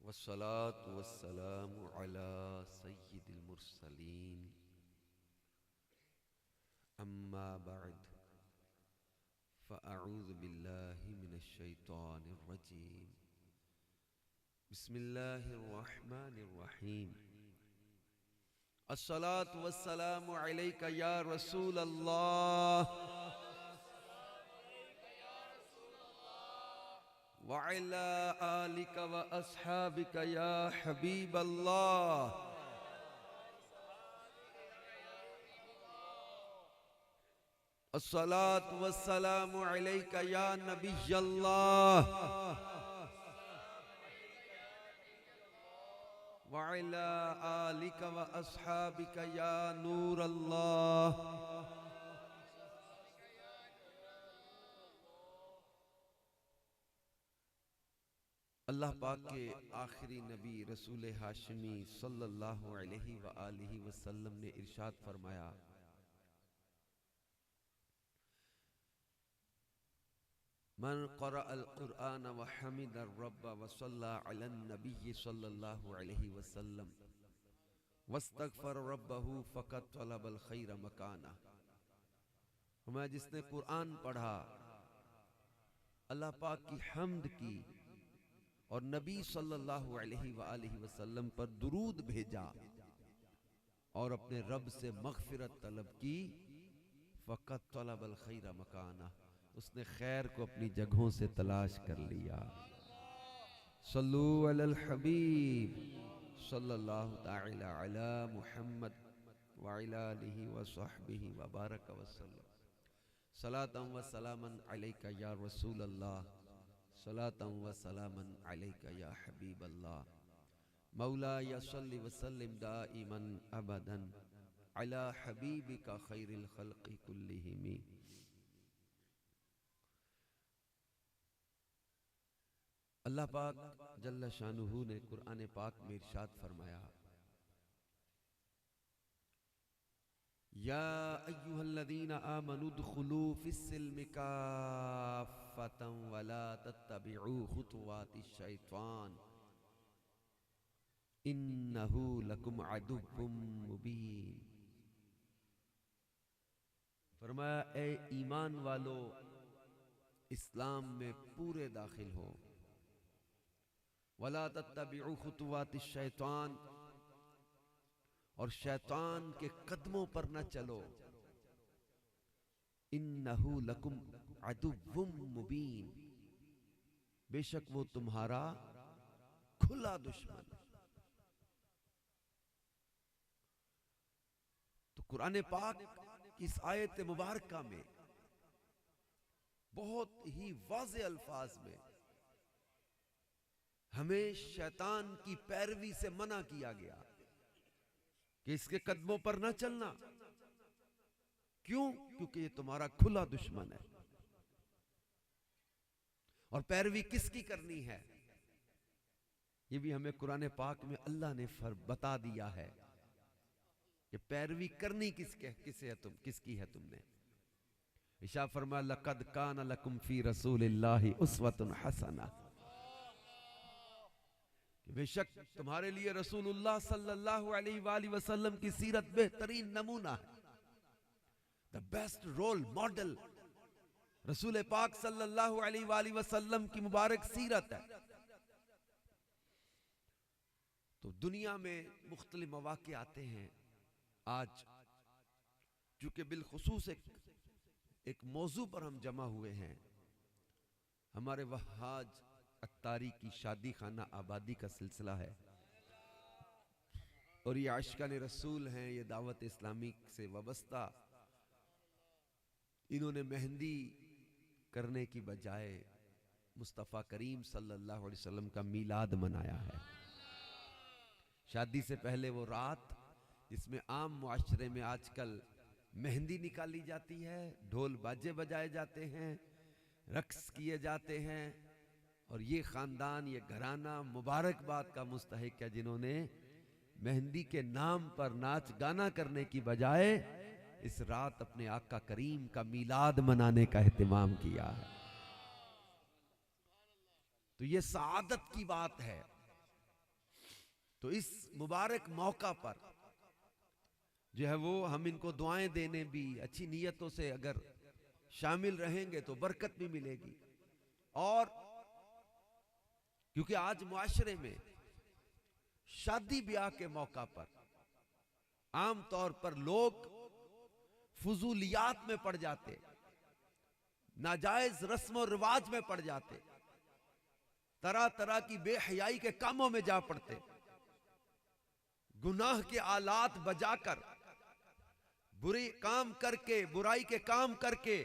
वस्सलातु वस्सलामु अला सय्यिदिल मुरसलीन अम्मा बअद फ़अऊज़ु बिल्लाहि मिनश शैतानिर रजीम बिस्मिल्लाहिर रहमानिर रहीम अस्सलातु वस्सलामु अलैका या रसूल अल्लाह व अला आलिका व अस्हाबिका या हबीब अल्लाह अस्सलातु वस्सलामु अलैका या नबी अल्लाह व अला आलिका व अस्हाबिका या नूर अल्लाह। अल्लाह पाक के आखिरी नबी रसूल हाशिमी सल्लल्लाहु अलैहि व आलिहि वसल्लम ने इरशाद फरमाया, मन क़रअल क़ुरआन व हमिदर रब्ब व सल्ला अलन नबी सल्लल्लाहु अलैहि वसल्लम वस्तगफर रब्बहु फ़क़द तलबल खैर मकाना। मैं जिसने कुरान पढ़ा, अल्लाह पाक की हम्द की और नबी सल्लल्लाहु अलैहि वालैहि वसल्लम पर दुरूद भेजा और अपने रब से मग़फ़िरत तलब की, फ़क़द तलबल खैर मकाना, उसने खैर को अपनी जगहों से तलाश कर लिया। सल्लु अलल हबीब सल्लल्लाहु तआला अला मुहम्मद व अला आलिहि व सहबिहि व बारक वसल्लम। सलातन व सलामन अलैका या रसूल अल्लाह, सलातन व सलामन अलैका या हबीब अल्लाह। मौला या सल्लि व सल्लिम दाइमन अबदन अला हबीबिका खैरिल खल्क़ि कुल्लिहिम। अल्लाह पाक जल्ल शानुहु ने कुरान पाक में इरशाद फरमाया, या अय्युहल्लज़ीना आमनु दुखुलू फिस्सिल्मि काफ़्फ़तन वला तत्तबिउ खुतुवातिश शैतान इन्नहु लकुम अदुव्वुम मुबीन। फरमाया, ए ईमान वालो, इस्लाम में पूरे दाखिल हो। वला तत्तबिउ खुतुवातिश शैतान, और शैतान के कदमों पर न चलो। इन्नहु लकुम अदुव्वुम मुबीन, बेशक वो तुम्हारा खुला दुश्मन। तो कुरान पाक की इस आयत मुबारका में बहुत ही वाज़े अल्फाज में हमें शैतान की पैरवी से मना किया गया कि इसके कदमों पर ना चलना। क्यों? क्योंकि ये तुम्हारा खुला दुश्मन है। और पैरवी किसकी करनी है, ये भी हमें कुरान पाक में अल्लाह ने बता दिया है कि पैरवी करनी किसे है, किसकी है तुमने। इशा फरमा, लक़द कान लकुम फी रसूलिल्लाहि उस्वतुन हसना, बेशक तुम्हारे लिए रसूलुल्लाह सल्लल्लाहु अलैहि वसल्लम की सीरत बेहतरीन नमूना है। द बेस्ट रोल मॉडल रसूल पाक सल्लल्लाहु अलैहि वसल्लम की मुबारक सीरत है। तो दुनिया में मुख्तलिफ मवाक़े आते हैं। आज चूंकि बिलखुसूस एक मौजू पर हम जमा हुए हैं, हमारे वहाज अत्तारी की शादी खाना आबादी का सिलसिला है, और ये आशिकान रसूल हैं, ये दावत इस्लामी से वाबस्ता। इन्होंने मेहंदी करने की बजाय मुस्तफ़ा करीम सल्लल्लाहु अलैहि वसल्लम का मीलाद मनाया है। शादी से पहले वो रात जिसमें आम मुआशरे में आजकल मेहंदी निकाली जाती है, ढोल बाजे बजाए जाते हैं, रक्स किए जाते हैं, और ये खानदान, ये घराना मुबारकबाद का मुस्तहिक है जिन्होंने मेहंदी के नाम पर नाच गाना करने की बजाय इस रात अपने आका करीम का मीलाद मनाने का एहतिमाम किया है। तो ये सआदत की बात है तो इस मुबारक मौका पर जो है वो हम इनको दुआएं देने भी अच्छी नीयतों से अगर शामिल रहेंगे तो बरकत भी मिलेगी। और क्योंकि आज मुआशरे में शादी ब्याह के मौका पर आम तौर पर लोग फजूलियात में पड़ जाते, नाजायज रस्म और रिवाज में पड़ जाते, तरह तरह की बेहयाई के कामों में जा पड़ते, गुनाह के आलात बजाकर, बुरी काम करके, बुराई के काम करके,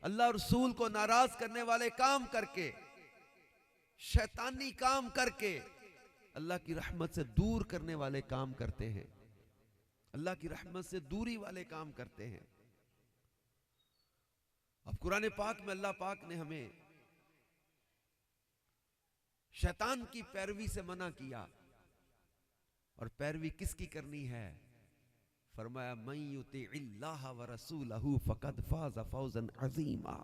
अल्लाह रसूल को नाराज करने वाले काम करके, शैतानी काम करके अल्लाह की रहमत से दूर करने वाले काम करते हैं, अल्लाह की रहमत से दूरी वाले काम करते हैं। अब कुरान पाक में अल्लाह पाक ने हमें शैतान की पैरवी से मना किया। और पैरवी किसकी करनी है? फरमाया मन युतिइल्लाह व रसूलहू फकद फाज़ फौज़न अज़ीमा।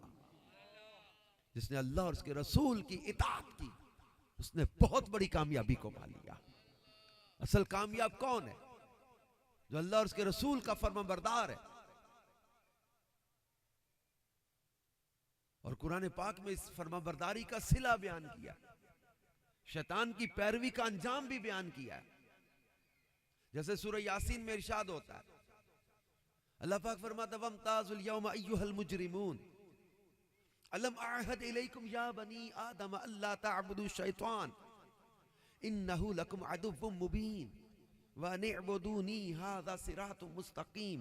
जिसने अल्लाह और उसके रसूल की इताअत की उसने बहुत बड़ी कामयाबी को पा लिया। असल कामयाब कौन है? जो अल्लाह और उसके रसूल का फरमाबरदार है। और कुरान पाक में इस फरमाबरदारी का सिला बयान किया, शैतान की पैरवी का अंजाम भी बयान किया है। जैसे सूरह यासीन में इरशाद होता है, अल्लाह पाक फरमाता वमताजुल यौम अय्युहल मुजरिमून अलम अअहद इलैकुम या बनी आदम अल्ला तअबुदु शैतान इन्नहु लकुम अदुव्वुम मुबीन व अनिअबुदूनी हाज़ा सिरातुम मुस्तकीम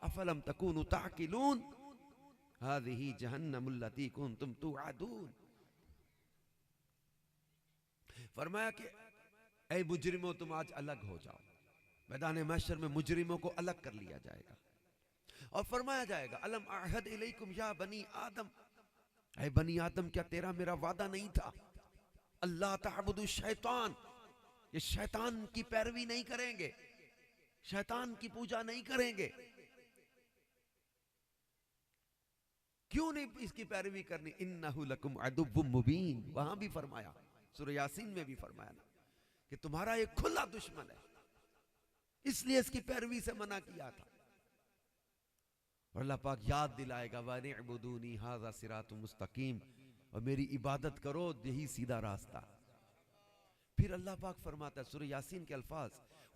अफलम तकूनु ताक़िलून हाज़िही जहन्नम अल्लती कुंतुम तुअदून। फरमाया कि ऐ मुजरिमों तुम आज अलग हो जाओ। मैदान महशर में मुजरिमों को अलग कर लिया जाएगा और फरमाया जाएगा अलम अअहद इलैकुम या बनी आदम, ऐ बनी आदम क्या तेरा मेरा वादा नहीं था? अल्लाह तअबुदु शैतान, ये शैतान की पैरवी नहीं करेंगे, शैतान की पूजा नहीं करेंगे। क्यों नहीं इसकी पैरवी करनी? इन्नहु लकुम अदुव्वुम मुबीन। वहां भी फरमाया, सूरह यासीन में भी फरमाया ना कि तुम्हारा एक खुला दुश्मन है, इसलिए इसकी पैरवी से मना किया था। और अल्लाह पाक याद दिलाएगा वनिअबुदूनी हाज़ा सिरातुम मुस्तकीम, और मेरी इबादत करो, यही सीधा रास्ता। फिर अल्लाह पाक फरमाता है सूरह यासीन के अल्फाज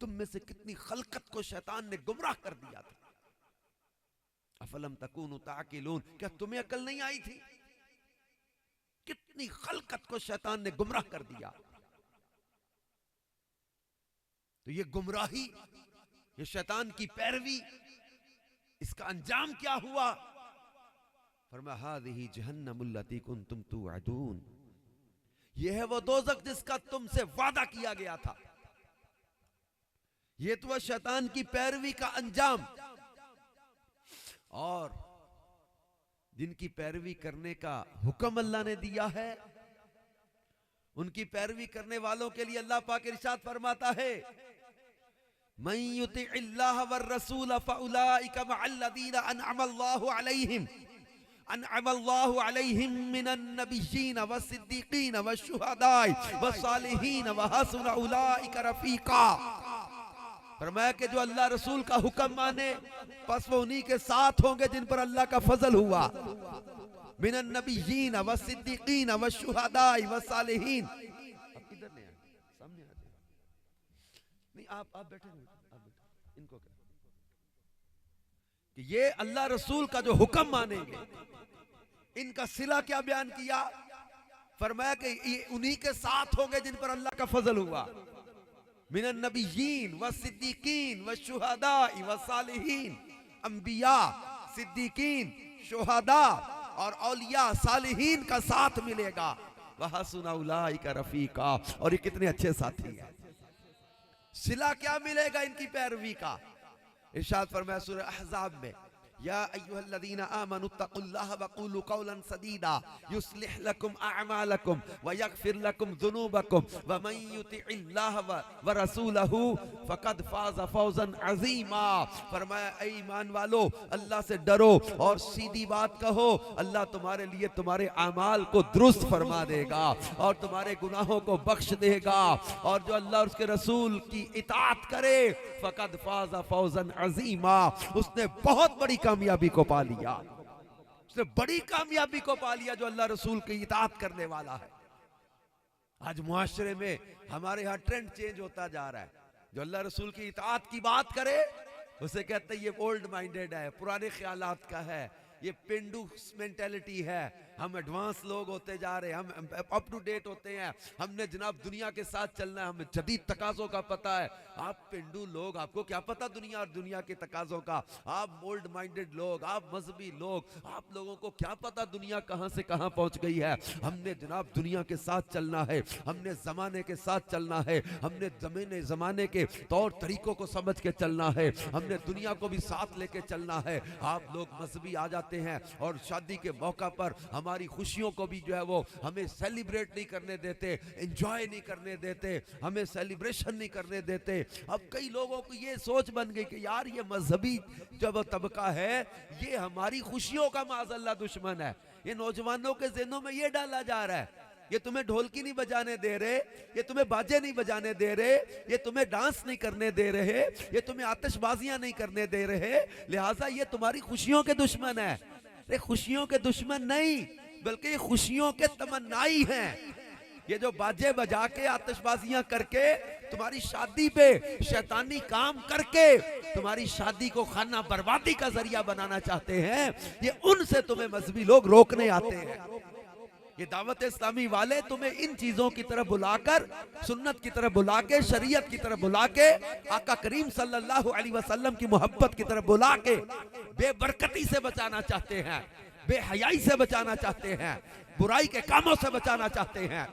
तुम में से कितनी खलकत को शैतान ने गुमराह कर दिया था। अफलम तकूनु ताक़िलून, क्या तुम्हें अकल नहीं आई थी? कितनी खलकत को शैतान ने गुमराह कर दिया। तो ये गुमराही, ये शैतान की पैरवी, इसका अंजाम क्या हुआ? फरमाया हाज़िही जहन्नमुल लती कुंतुम तुअदून, ये है वो दोज़ख जिसका तुमसे वादा किया गया था। ये तो शैतान की पैरवी का अंजाम। और जिनकी पैरवी करने का हुक्म अल्लाह ने दिया है, उनकी पैरवी करने वालों के लिए अल्लाह पाक इरशाद फरमाता है मन युतिइल्लाह वर रसूल फउलाइका मअल्लज़ीना अनअमल्लाहु अलैहिम मिनन नबिय्यीन वस्सिद्दीकीन वश्शुहदाई वस्सालिहीन व हसुन उलाइका रफीका। फरमाया कि जो अल्लाह रसूल का हुक्म माने बस वो उन्हीं के साथ होंगे जिन पर अल्लाह का फजल हुआ। मिनन नबिय्यीन वस्सिद्दीकीन वश्शुहदाई वस्सालिहीन। अब इधर नहीं आए, सामने आ जाए। नहीं आप बैठे नहीं, आप बैठे। इनको क्या कि ये अल्लाह रसूल का जो हुक्म मानेंगे, इनका सिला क्या बयान किया? फरमाया कि ये उन्हीं के साथ होंगे जिन पर अल्लाह का फजल हुआ। मिनन नबिय्यीन व सिद्दीकीन व शुहदा व सालिहीन, अंबिया, सिद्दीकीन, शुहदा और औलिया सालिहीन का साथ मिलेगा। व हसुना उलाइका रफीका, और ये कितने अच्छे साथी हैं। सिला क्या मिलेगा इनकी पैरवी का? इरशाद फरमाया सूरह अहज़ाब में या अय्युहल्लज़ीना आमनु तक़ुल्लाह वक़ूलू क़ौलन सदीदा युस्लिह लकुम अअमालकुम व यग़फिर लकुम ज़ुनूबकुम व मन युतिइल्लाह व रसूलहू फ़क़द फ़ाज़ फ़ौज़न अज़ीमा। फरमाया ऐ ईमान वालो, अल्लाह से डरो और सीधी बात कहो, अल्लाह तुम्हारे लिए तुम्हारे अमाल को दुरुस्त फरमा देगा और तुम्हारे गुनाहों को बख्श देगा। और जो अल्लाह और उसके रसूल की इताअत करे फ़क़द फ़ाज़ फ़ौज़न अज़ीमा, उसने बहुत बड़ी कामयाबी को पा लिया। उसने बड़ी कामयाबी को पा लिया जो अल्लाह रसूल की इताअत करने वाला है। आज मुआशरे में हमारे यहाँ ट्रेंड चेंज होता जा रहा है। जो अल्लाह रसूल की इताअत की बात करे उसे कहते हैं ये ओल्ड माइंडेड है, पुराने ख्यालात का है, ये पेंडू मेंटेलिटी है, हम एडवांस लोग होते जा रहे हैं, हम अप टू डेट होते हैं, हमने जनाब दुनिया के साथ चलना है, हमें जदीद तकाज़ों का पता है। आप पेंडू लोग, आपको क्या पता दुनिया और दुनिया के तकाज़ों का? आप ओल्ड माइंडेड लोग, आप मजहबी लोग, आप लोगों को क्या पता दुनिया कहां से कहां पहुंच गई है? हमने जनाब दुनिया के साथ चलना है, हमने जमाने के साथ चलना है, हमने जमाने के तौर तरीकों को समझ के चलना है, हमने दुनिया को भी साथ लेके चलना है। आप लोग मजहबी आ जाते हैं और शादी के मौका पर हमारी खुशियों को भी जो है वो हमें सेलिब्रेट नहीं करने देते, एंजॉय नहीं करने देते, हमें सेलिब्रेशन नहीं करने देते। अब कई लोगों को ये सोच बन गई कि यार ये मजहबी जो तबका है ये हमारी खुशियों का माज़अल्लाह दुश्मन है। ये नौजवानों के ज़हनों में ये डाला जा रहा है, ये तुम्हें ढोलकी नहीं बजाने दे रहे, ये तुम्हें बाजे नहीं बजाने दे रहे, ये तुम्हें डांस नहीं करने दे रहे, ये तुम्हें आतिशबाजियां नहीं करने दे रहे, लिहाजा ये तुम्हारी खुशियों के दुश्मन है। ये खुशियों के दुश्मन नहीं बल्कि ये खुशियों के तमन्नाई हैं। ये जो बाजे बजा के आतिशबाजियां करके तुम्हारी शादी पे शैतानी काम करके तुम्हारी शादी को खाना बर्बादी का जरिया बनाना चाहते हैं, ये उनसे तुम्हें मजहबी लोग रोकने आते हैं। ये दावत इस्लामी वाले तुम्हें इन चीजों की तरफ बुलाकर, सुन्नत की तरफ बुला के, शरीयत की तरफ बुला के, आका करीम सल्लल्लाहु अलैहि वसल्लम की मोहब्बत की तरफ बुला के बेबरकती से बचाना चाहते हैं, बेहयाई से बचाना चाहते हैं, बुराई के कामों से बचाना चाहते हैं।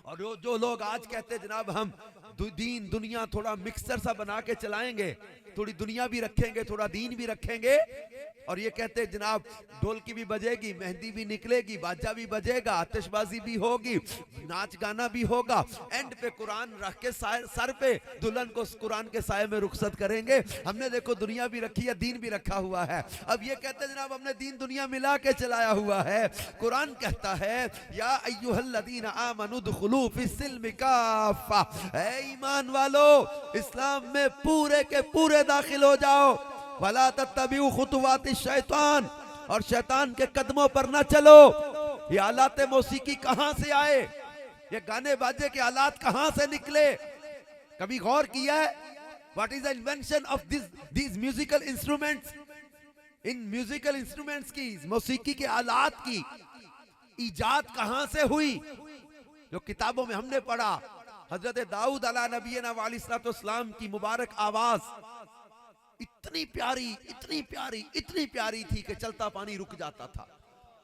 और जो लोग आज कहते जनाब हम दीन दुनिया थोड़ा मिक्सर सा बना के चलाएंगे, थोड़ी दुनिया भी रखेंगे, थोड़ा दीन भी रखेंगे, और ये कहते जनाब ढोलकी भी बजेगी, मेहंदी भी निकलेगी, बाजा भी बजेगा, आतिशबाजी भी होगी, नाच गाना भी होगा, एंड पे कुरान रख के सर पे दुल्हन को कुरान के साये में रुखसत करेंगे। हमने देखो दुनिया भी रखी है, दीन भी रखा हुआ है। अब ये कहते जनाब हमने दीन दुनिया मिला के चलाया हुआ है। कुरान कहता है या अय्युहल्लज़ीना आमनु दुखुलू फिस्सिल्मि काफ़ा, ऐ ईमान वालो इस्लाम में पूरे के पूरे दाखिल हो जाओ। वला तत्तबिउ खुतुवाति शैतान, और शैतान के कदमों पर न चलो। ये आलाते मौसीकी कहां से आए? ये गाने बाजे के आलात कहां से निकले? कभी गौर किया है? What is the invention of these musical instruments? In musical instruments की, मौसीकी के आलात की इजाद कहां से हुई? जो किताबों में हमने पढ़ा, हजरत दाऊद अला नबीना व अलैहिस्सलाम की मुबारक आवाज इतनी प्यारी, इतनी प्यारी, इतनी प्यारी थी कि चलता पानी रुक जाता था,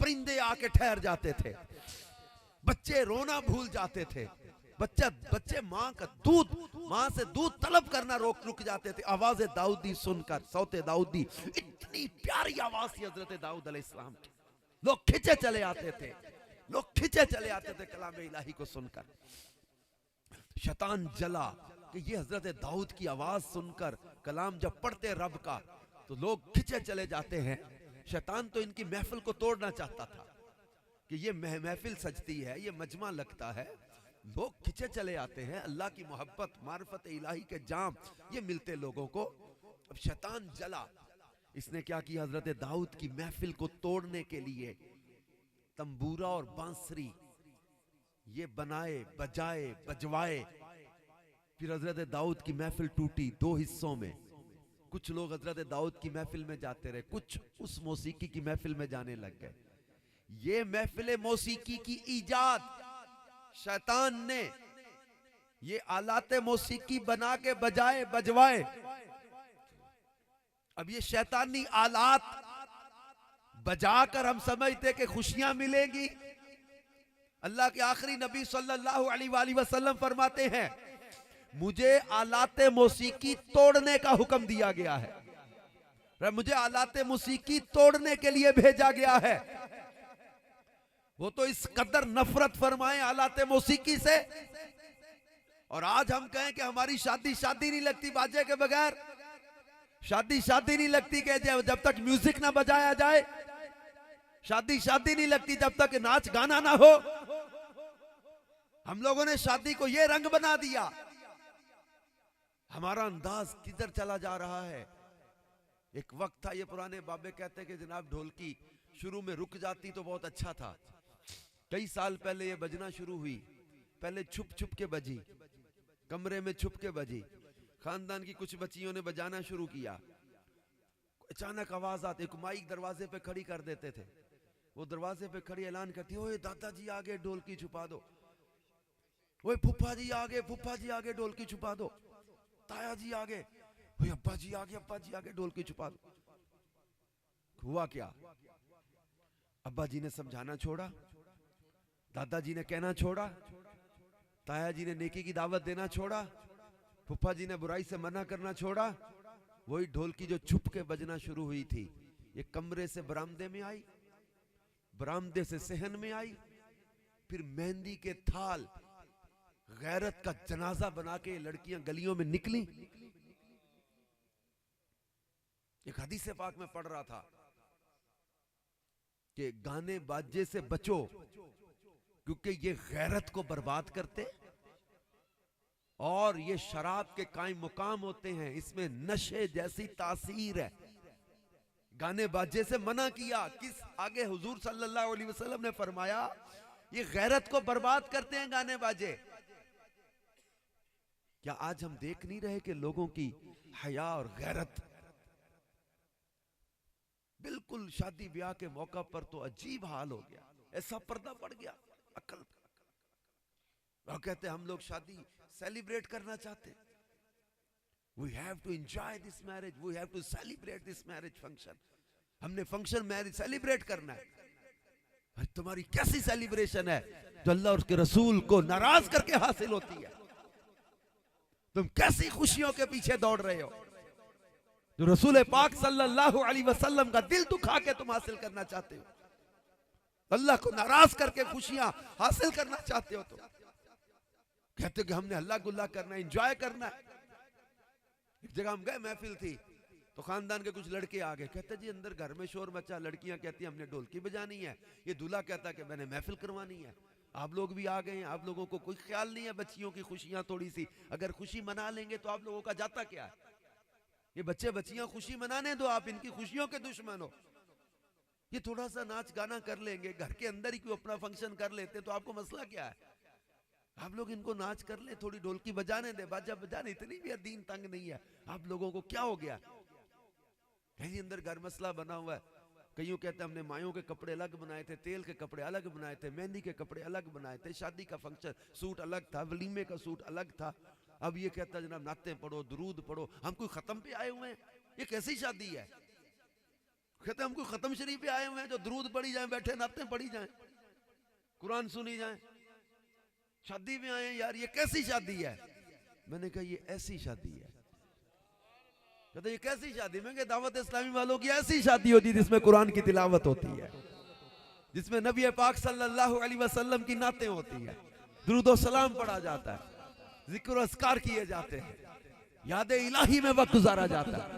परिंदे आके ठहर जाते थे, बच्चे रोना भूल जाते थे, बच्चे माँ से दूध तलब करना रुक जाते थे आवाज दाऊदी सुनकर। सौते दाऊदी, इतनी प्यारी आवाज थी हजरत दाऊद अलैहिस्सलाम की। लोग खिंचे चले आते थे, लोग खिंचे चले आते थे कलाम इलाही को सुनकर। शैतान जला कि ये हजरत दाऊद की आवाज सुनकर कलाम जब पढ़ते रब का तो लोग खिंचे चले जाते हैं। शैतान तो इनकी महफिल को तोड़ना चाहता था कि ये महफिल सजती है, ये मजमा लगता है, लोग खिंचे चले आते हैं। अल्लाह की मोहब्बत, मारिफत इलाही के जाम ये मिलते लोगों को। अब शैतान जला, इसने क्या किया? हजरत दाऊद की महफिल को तोड़ने के लिए तंबूरा और बांसुरी ये बनाए, बजाए, बजवाए। फिर हजरत दाऊद की महफिल टूटी दो हिस्सों में। कुछ लोग हजरत दाऊद की महफिल में जाते रहे, कुछ उस मौसीकी की महफिल में जाने लग गए। ये महफिल मौसीकी की इजाद शैतान ने, ये आलाते मौसीकी बना के बजाए, बजवाए। अब ये शैतानी आलात बजाकर हम समझते कि खुशियां मिलेंगी। अल्लाह के आखिरी नबी सल्लल्लाहु अलैहि वसल्लम फरमाते हैं मुझे आलाते मौसीकी तोड़ने का हुक्म दिया गया है। मुझे आलाते मौसीकी तोड़ने के लिए भेजा गया है। वो तो इस कदर नफरत फरमाए आलाते मौसीकी से, और आज हम कहें कि हमारी शादी शादी नहीं लगती बाजे के बगैर, शादी शादी नहीं लगती कि जब तक म्यूजिक ना बजाया जाए, शादी शादी नहीं लगती जब तक नाच गाना ना हो। हम लोगों ने शादी को ये रंग बना दिया। हमारा अंदाज किधर चला जा रहा है। एक वक्त था, ये पुराने बाबे कहते कि जनाब ढोलकी शुरू में रुक जाती तो बहुत अच्छा था। कई साल पहले ये बजना शुरू हुई। पहले छुप छुप के बजी, कमरे में छुप के बजी। खानदान की कुछ बच्चियों ने बजाना शुरू किया। अचानक आवाज आती, एक माइक दरवाजे पे खड़ी कर देते थे। वो दरवाजे पे खड़ी ऐलान करती, ओए दादाजी आगे ढोलकी छुपा दो, ओए फुफ्फा जी आगे, फुफ्फा जी आगे ढोलकी छुपा दो, ताया जी आगे, ओए अब्बा जी आगे, अब्बा जी आगे ढोलकी छुपा दो। हुआ क्या? अब्बा जी ने समझाना छोड़ा, दादाजी ने कहना छोड़ा, ताया जी ने नेकी की दावत देना छोड़ा, फुफ्फा जी ने बुराई से मना करना छोड़ा। वही ढोलकी जो छुप के बजना शुरू हुई थी, ये कमरे से बरामदे में आई, बरामदे से सहन में आई, फिर मेहंदी के थाल गैरत का जनाजा बना के लड़कियां गलियों में निकली। एक हदीस पाक में पढ़ रहा था कि गाने बाजे से बचो, क्योंकि ये गैरत को बर्बाद करते और ये शराब के कायम मुकाम होते हैं। इसमें नशे जैसी तासीर है। गाने बाजे से मना किया। किस आगे हुजूर सल्लल्लाहु अलैहि वसल्लम ने फरमाया, ये गैरत को बर्बाद करते हैं गाने बाजे। क्या आज हम देख नहीं रहे कि लोगों की हया और गैरत, बिल्कुल शादी ब्याह के मौका पर तो अजीब हाल हो गया, ऐसा पर्दा पड़ गया अकल। और कहते हम लोग शादी सेलिब्रेट करना चाहते हैं। We have to enjoy this marriage, we have to celebrate this marriage function. हमने फंक्शन मैरिज सेलिब्रेट करना है। तुम्हारी कैसी सेलिब्रेशन है जो अल्लाह और उसके रसूल को नाराज करके हासिल होती है? तुम कैसी खुशियों के पीछे दौड़ रहे हो जो रसूल पाक सल्लल्लाहु अलैहि वसल्लम का दिल दुखा के तुम हासिल करना चाहते हो, अल्लाह को नाराज करके खुशियां हासिल करना चाहते हो। तो कहते हो कि हमने अल्लाह गुल्ला करना है, एंजॉय करना है। एक जगह हम गए, महफिल थी, तो खानदान के कुछ लड़के आ गए। कहते जी अंदर घर में शोर मचा, लड़कियां कहती हमने ढोलकी बजानी है, ये दूल्हा कहता कि मैंने महफिल करवानी है। आप लोग भी आ गए हैं, आप लोगों को कोई ख्याल नहीं है बच्चियों की खुशियां थोड़ी सी अगर खुशी मना लेंगे तो आप लोगों का जाता क्या है? ये बच्चे बच्चियां खुशी मनाने दो, आप इनकी खुशियों के दुश्मन हो। ये थोड़ा सा नाच गाना कर लेंगे, घर के अंदर ही कोई अपना फंक्शन कर लेते तो आपको मसला क्या है? आप लोग इनको नाच कर ले, थोड़ी ढोलकी बजाने दे, बाजा बजाने, इतनी भी दीन तंग नहीं है। आप लोगों को क्या हो गया? कहीं अंदर घर मसला बना हुआ है। कईयों कहते हैं हमने मायों के कपड़े अलग बनाए थे, तेल के कपड़े अलग बनाए थे, मेहंदी के कपड़े अलग बनाए थे, शादी का फंक्शन सूट अलग था, वलीमे का सूट अलग था। अब ये कहता है जनाब नाते पढ़ो, दुरूद पढ़ो, हम कोई खत्म पे आए हुए हैं? ये कैसी शादी है? कहते हम कोई खत्म शरीफ पे आए हुए हैं जो दुरूद पढ़ी जाए, बैठे नाते पढ़ी जाए, कुरान सुनी जाए, शादी में आए यार, ये कैसी शादी है? मैंने कहा ये ऐसी शादी है। कहते ये कैसी शादी? मैं कहा दावत इस्लामी वालों की ऐसी शादी होती है जिसमें कुरान की तिलावत होती है, जिसमें नबी पाक सल्लल्लाहु अलैहि वसल्लम की नातें होती है, दुरूद और सलाम पढ़ा जाता है, जिक्र अस्कार किए जाते हैं, याद इलाही में वक्त गुजारा जाता है।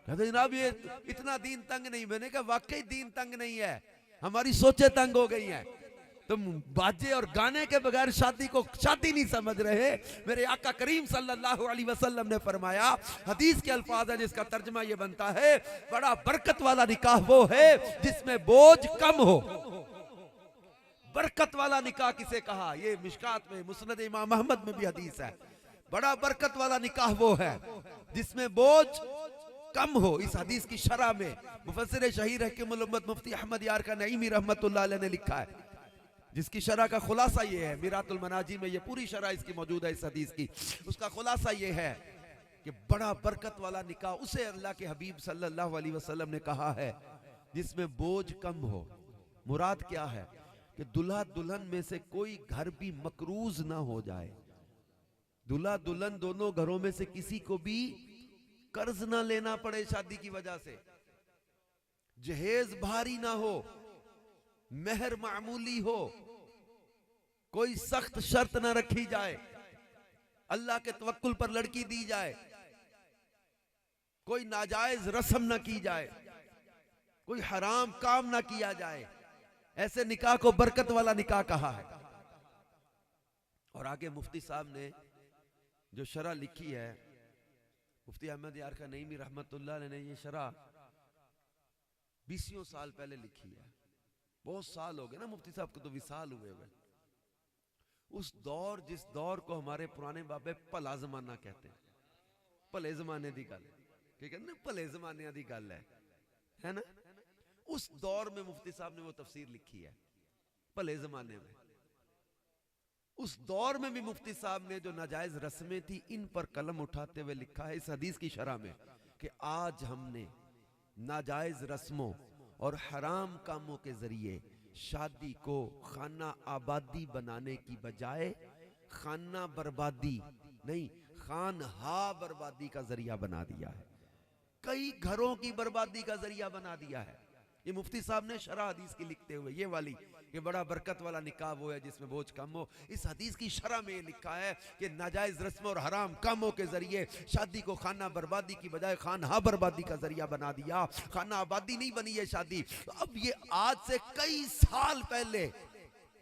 कहते जनाब ये इतना दीन तंग नहीं। मैंने कहा वाकई दीन तंग नहीं है, हमारी सोचें तंग हो गई हैं। तुम बाजे और गाने के बगैर शादी को शादी नहीं समझ रहे। मेरे आका करीम सल्लल्लाहु अलैहि वसल्लम ने फरमाया, हदीस के अल्फाज है जिसका तर्जमा ये बनता है, बड़ा बरकत वाला निकाह वो है जिसमें बोझ कम हो। बरकत वाला निकाह किसे कहा? ये मिशकात में, मुस्नद इमाम अहमद में भी हदीस है। बड़ा बरकत वाला निकाह वो है जिसमें बोझ कम हो। इस हदीस की शरह में मुफस्सिर शहीर हकीमुल उम्मत मुफ्ती अहमद यार का नईमी रहमतुल्लाह अलैह ने लिखा है, जिसकी शरह का खुलासा ये है, मिरातुल मनाजी में ये पूरी शरह इसकी मौजूद है इस हदीस की। उसका खुलासा ये है कि बड़ा बरकत वाला निकाह उसे अल्लाह के हबीब सल्लल्लाहु अलैहि वसल्लम ने कहा है जिसमें बोझ कम हो। मुराद क्या है कि दुल्हा दुल्हन में से कोई घर भी मकरूज ना हो जाए। दुल्हा दुल्हन दोनों घरों में से किसी को भी कर्ज ना लेना पड़े शादी की वजह से, जहेज भारी ना हो, मेहर मामूली हो, कोई सख्त शर्त ना रखी जाए, अल्लाह के तवक्कुल पर लड़की दी जाए, कोई नाजायज रस्म ना की जाए, कोई हराम काम ना किया जाए, ऐसे निकाह को बरकत वाला निकाह कहा है। और आगे मुफ्ती साहब ने जो शरह लिखी है, मुफ्ती अहमद यार का नईमी रहमतुल्लाह अलैह ने ये शरह 20 साल पहले लिखी है। बहुत साल हो गए ना मुफ्ती साहब को, तो विसाल हुए हुए। उस दौर, जिस दौर को हमारे पुराने बाबे भला जमाना कहते हैं, भले जमाने की गल है ना, भले जमाने की गल है ना। उस दौर में मुफ्ती साहब ने वो तफसीर लिखी है, भले जमाने में। उस दौर में भी मुफ्ती साहब ने जो नाजायज रस्में थी, इन पर कलम उठाते हुए लिखा है इस हदीस की शरह में कि आज हमने नाजायज रस्मों और हराम कामों के जरिए शादी को खाना आबादी बनाने की बजाय खाना बर्बादी नहीं, खानहा बर्बादी का जरिया बना दिया है। कई घरों की बर्बादी का जरिया बना दिया है। ये मुफ्ती साहब ने शरह हदीस की लिखते हुए, ये वाली, ये बड़ा बरकत वाला निकाह वो है जिसमें बोझ कम हो, इस हदीस की शरह में ये लिखा है कि नाजायज रस्म और हराम कामों के जरिए शादी को खाना बर्बादी की बजाय खानहा बर्बादी का जरिया बना दिया। खाना आबादी नहीं बनी है शादी। तो अब ये आज से कई साल पहले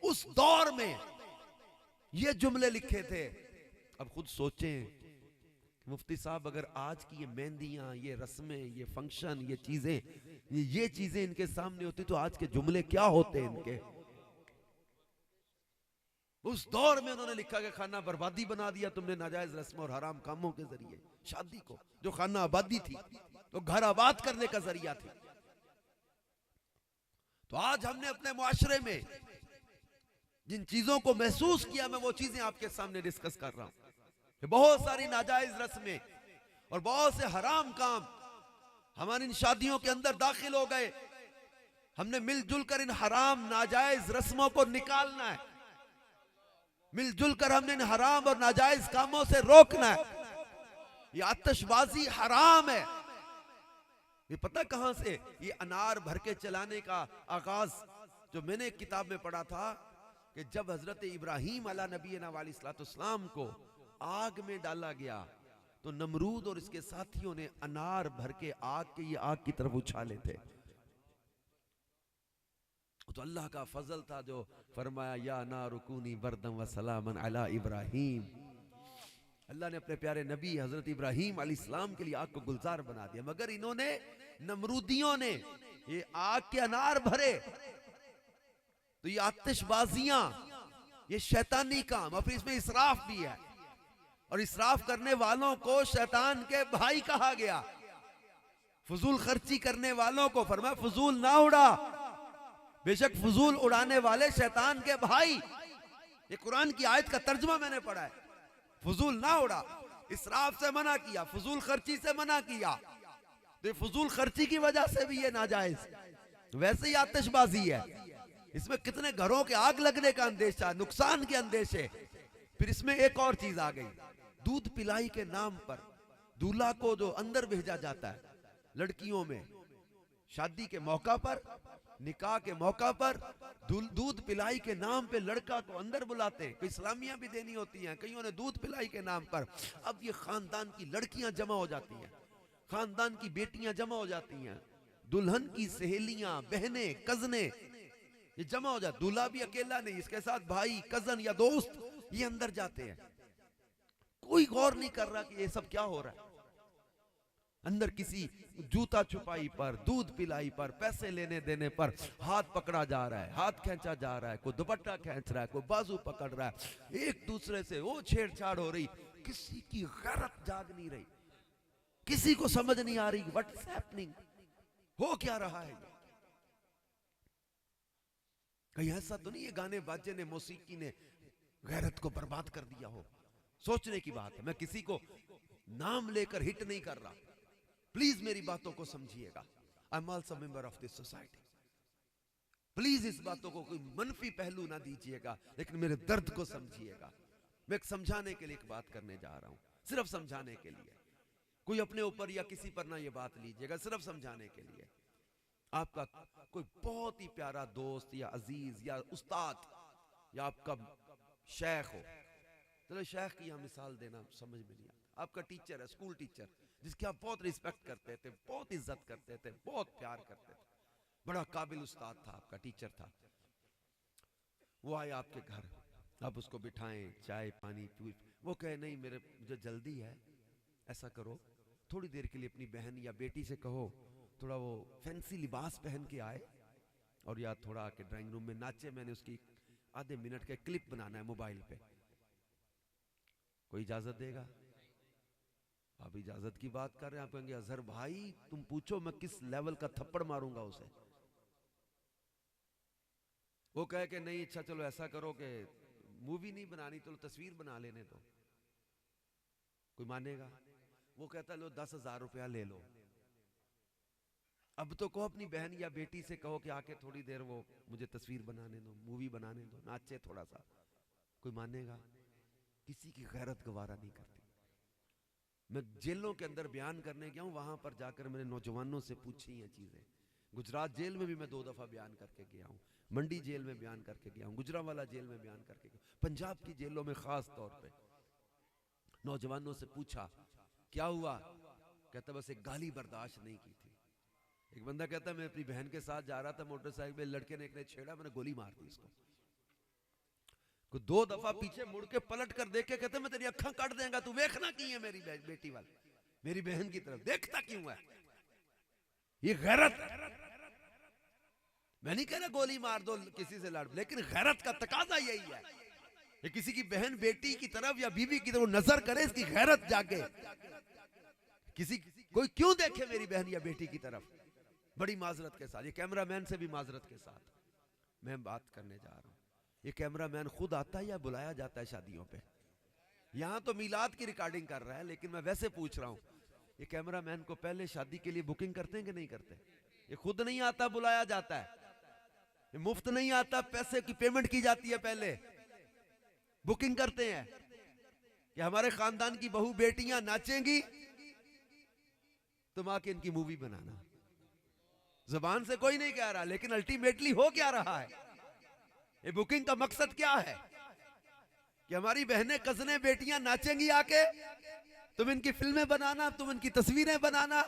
उस दौर में ये जुमले लिखे थे। अब खुद सोचें, मुफ्ती साहब अगर आज की ये मेहंदियां, ये रस्में, ये फंक्शन, ये चीजें इनके सामने होती तो आज के जुमले क्या होते इनके। उस दौर में उन्होंने लिखा कि खाना बर्बादी बना दिया तुमने नाजायज रस्म और हराम कामों के जरिए शादी को, जो खाना आबादी थी, तो घर आबाद करने का जरिया थी। तो आज हमने अपने मुआशरे में जिन चीजों को महसूस किया, मैं वो चीजें आपके सामने डिस्कस कर रहा हूं। बहुत सारी नाजायज रस्में और बहुत से हराम काम हमारी इन शादियों के अंदर दाखिल हो गए। हमने मिलजुल कर इन हराम नाजायज रस्मों को निकालना है। मिलजुल कर हमने इन हराम और नाजायज कामों से रोकना है। ये आतिशबाजी हराम है। ये पता कहां से, ये अनार भर के चलाने का आगाज जो मैंने एक किताब में पढ़ा था कि जब हजरत इब्राहीम अला नबीना वालिस्लाम को आग में डाला गया तो नमरूद और इसके साथियों ने अनार भर के आग की तरफ उछाले थे। तो अल्लाह का फजल था जो फरमाया या नारुकूनी बरदम व सलामन अला इब्राहीम। अल्लाह ने अपने प्यारे नबी हजरत इब्राहीम अलैहिस्सलाम के लिए आग को गुलजार बना दिया, मगर इन्होंने, नमरूदियों ने ये आग के अनार भरे। तो ये आतिशबाजियां, ये शैतानी काम, और फिर इसमें इसराफ भी है। और इसराफ करने वालों को शैतान के भाई कहा गया। फजूल खर्ची करने वालों को फरमाया फजूल ना उड़ा, बेशक फजूल उड़ाने वाले शैतान के भाई। ये कुरान की आयत का तर्जुमा मैंने पढ़ा है। फजूल ना उड़ा, इसराफ से मना किया, फजूल खर्ची से मना किया। तो ये फजूल खर्ची की वजह से भी ये नाजायज, वैसे ही आतिशबाजी है। इसमें कितने घरों के आग लगने का अंदेशा, नुकसान के अंदेशे। फिर इसमें एक और चीज आ गई, दूध पिलाई के नाम पर दूल्हा को जो अंदर भेजा जाता है लड़कियों में, शादी के मौका पर, निकाह के मौका पर दूध पिलाई के नाम पे लड़का को अंदर बुलाते हैं। कई सलामियां भी देनी होती हैं, कईयों ने दूध पिलाई के नाम पर। अब ये खानदान की लड़कियां जमा हो जाती हैं, खानदान की बेटियां जमा हो जाती हैं, दुल्हन की सहेलियां, बहनें, कजने, ये जमा हो जाते। दूल्हा भी अकेला नहीं, इसके साथ भाई, कजन या दोस्त, ये अंदर जाते हैं। कोई गौर नहीं कर रहा कि ये सब क्या हो रहा है। अंदर किसी जूता छुपाई पर, दूध पिलाई पर, पैसे लेने देने पर हाथ पकड़ा जा रहा है, हाथ खींचा जा रहा है, कोई दुपट्टा खींच रहा है, कोई बाजू पकड़ रहा है, एक दूसरे से वो छेड़छाड़ हो रही। किसी की गैरत जाग नहीं रही, किसी को समझ नहीं आ रही व्हाट इज हैपनिंग, हो क्या रहा है। कहीं ऐसा तो नहीं है गाने बाजे ने, मौसीकी ने गैरत को बर्बाद कर दिया हो। सोचने की बात है। मैं किसी को नाम लेकर हिट नहीं कर रहा, प्लीज मेरी बातों को समझिएगा। I am also member of this society. Please इस बातों को कोई मनफी पहलू ना दीजिएगा, लेकिन मेरे दर्द को समझिएगा। मैं एक समझाने के लिए एक बात करने जा रहा हूं, सिर्फ समझाने के लिए। कोई अपने ऊपर या किसी पर ना ये बात लीजिएगा, सिर्फ समझाने के लिए। आपका कोई बहुत ही प्यारा दोस्त या अजीज या उस्ताद या आपका शेख हो, चलो शेख की यहाँ मिसाल देना समझ में नहीं आता, आपका टीचर है, स्कूल टीचर, जिसकी आप बहुत रिस्पेक्ट करते थे, बहुत इज्जत करते थे, बहुत प्यार करते थे, बड़ा काबिल उस्ताद था, आपका टीचर था। वो आए आपके घर, आप उसको बिठाएं, चाय पानी पी, वो कहे नहीं मुझे जल्दी है, ऐसा करो थोड़ी देर के लिए अपनी बहन या बेटी से कहो थोड़ा वो फैंसी लिबास पहन के आए और या थोड़ा आके ड्राइंग रूम में नाचे, मैंने उसकी आधे मिनट का क्लिप बनाना है मोबाइल पे। कोई इजाजत देगा? आप इजाजत की बात कर रहे हैं, आप कहेंगे अजहर भाई तुम पूछो मैं किस लेवल का थप्पड़ मारूंगा उसे। वो कहे कि नहीं अच्छा चलो ऐसा करो कि मूवी नहीं बनानी तो तस्वीर बना लेने दो, कोई मानेगा? वो कहता लो 10,000 रुपया ले लो। अब तो कहो अपनी बहन या बेटी से कहो कि आके थोड़ी देर वो मुझे तस्वीर बनाने दो, मूवी बनाने दो, नाचे थोड़ा सा, कोई मानेगा? किसी की गैरत गवारा नहीं करती। मैं जेलों के अंदर बयान करने गया हूं, वहां पर जाकर मैंने नौजवानों से पूछी ये चीजें। गुजरात जेल में भी मैं 2 दफा बयान करके गया हूं, मंडी जेल में बयान करके गया हूं, गुजरांवाला जेल में बयान करके गया, पंजाब की जेलों में खास तौर पे नौजवानों से पूछा क्या हुआ, कहता बस एक गाली बर्दाश्त नहीं की थी। एक बंदा कहता मैं अपनी बहन के साथ जा रहा था मोटरसाइकिल पे, लड़के ने एक ने छेड़ा, मैंने गोली मार दी इसको। 2 दफा पीछे मुड़ के पलट कर देखे, कहते मैं तेरी अक्खां काट देगा, तू देखना की है मेरी बेटी वाली, मेरी बहन की तरफ देखता क्यों है? ये गैरत। मैं नहीं कह रहा गोली मार दो किसी से लड़, लेकिन गैरत का तकाजा यही है कि किसी की बहन बेटी की तरफ या बीवी की तरफ नजर करे, इसकी गैरत जागे। कोई क्यों देखे मेरी बहन या बेटी की तरफ? बड़ी माजरत के साथ, ये कैमरामैन से भी माजरत के साथ मैं बात करने जा रहा हूं। ये कैमरामैन खुद आता है या बुलाया जाता है शादियों पे? यहां तो मिलाद की रिकॉर्डिंग कर रहा है, लेकिन मैं वैसे पूछ रहा हूं, ये कैमरामैन को पहले शादी के लिए बुकिंग करते हैं कि नहीं करते? ये खुद नहीं आता, बुलाया जाता है। ये मुफ्त नहीं आता, पैसे की पेमेंट की जाती है, पहले बुकिंग करते हैं कि हमारे खानदान की बहू बेटियां नाचेंगी, तुम आके इनकी मूवी बनाना। जुबान से कोई नहीं कह रहा, लेकिन अल्टीमेटली हो क्या रहा है? ये बुकिंग का मकसद क्या है कि हमारी बहनें कजने बेटियां नाचेंगी आके, तुम इनकी फिल्में बनाना, तुम इनकी तस्वीरें बनाना।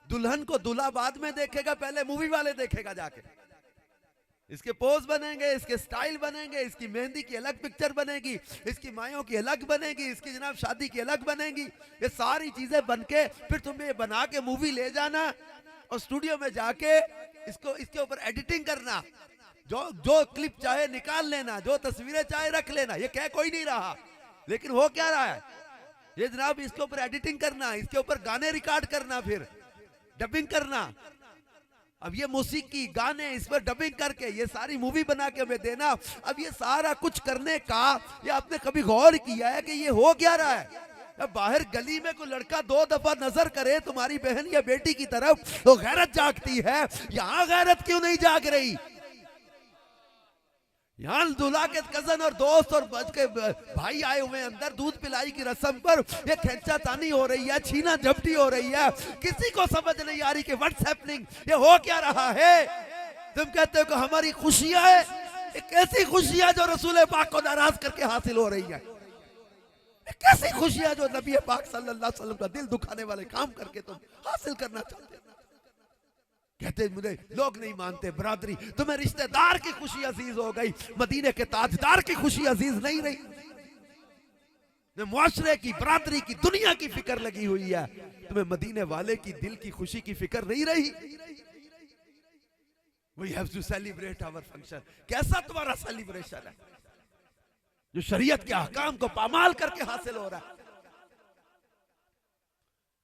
दुल्हन को दूल्हा बाद में देखेगा, पहले मूवी वाले देखेगा जाके। इसके पोज बनेंगे, इसके स्टाइल बनेंगे, इसकी मेहंदी की अलग पिक्चर बनेगी, इसकी मायों की अलग बनेगी, इसकी जनाब शादी की अलग बनेगी। ये सारी चीजें बनके फिर तुम्हें ये बना के मूवी ले जाना और स्टूडियो में जाके इसके ऊपर एडिटिंग करना, जो क्लिप चाहे निकाल लेना, जो तस्वीरें चाहे रख लेना। ये कह कोई नहीं रहा, लेकिन हो क्या रहा है? ये जनाब इसके ऊपर एडिटिंग करना, इसके ऊपर गाने रिकॉर्ड करना, फिर डबिंग करना। अब ये मौसीकी गाने इस पर डबिंग करके ये सारी मूवी बना के हमें देना। अब ये सारा कुछ करने का, ये आपने कभी गौर किया है कि ये हो क्या रहा है? अब बाहर गली में कोई लड़का 2 दफा नजर करे तुम्हारी बहन या बेटी की तरफ तो गैरत जागती है, यहां गैरत क्यों नहीं जाग रही? यहाँ दूल्हा के कजन और दोस्त और के भाई आए हुए अंदर, दूध पिलाई की रस्म पर ये खेचा तानी हो रही है, छीना झपटी हो रही है। किसी को समझ नहीं आ रही कि व्हाट्स हैपनिंग, ये हो क्या रहा है? तुम कहते हो कि हमारी खुशियां है, एक ऐसी खुशियां जो रसूल पाक को नाराज करके हासिल हो रही है। कैसी खुशियां जो नबी पाक सल्लल्लाहु अलैहि वसल्लम का दिल दुखाने वाले काम करके तुम हासिल करना चाहते हो। कहते मुझे लोग नहीं मानते, बरादरी तुम्हें रिश्तेदार की खुशी अजीज हो गई, मदीने के ताजदार की खुशी अजीज नहीं रही। मुआशरे की, बरादरी की, दुनिया की फिक्र लगी हुई है, तुम्हें मदीने वाले की दिल की खुशी की फिक्र नहीं रही। We have to celebrate our function। कैसा तुम्हारा सेलिब्रेशन है जो शरीयत के अहकाम को पामाल करके हासिल हो रहा है?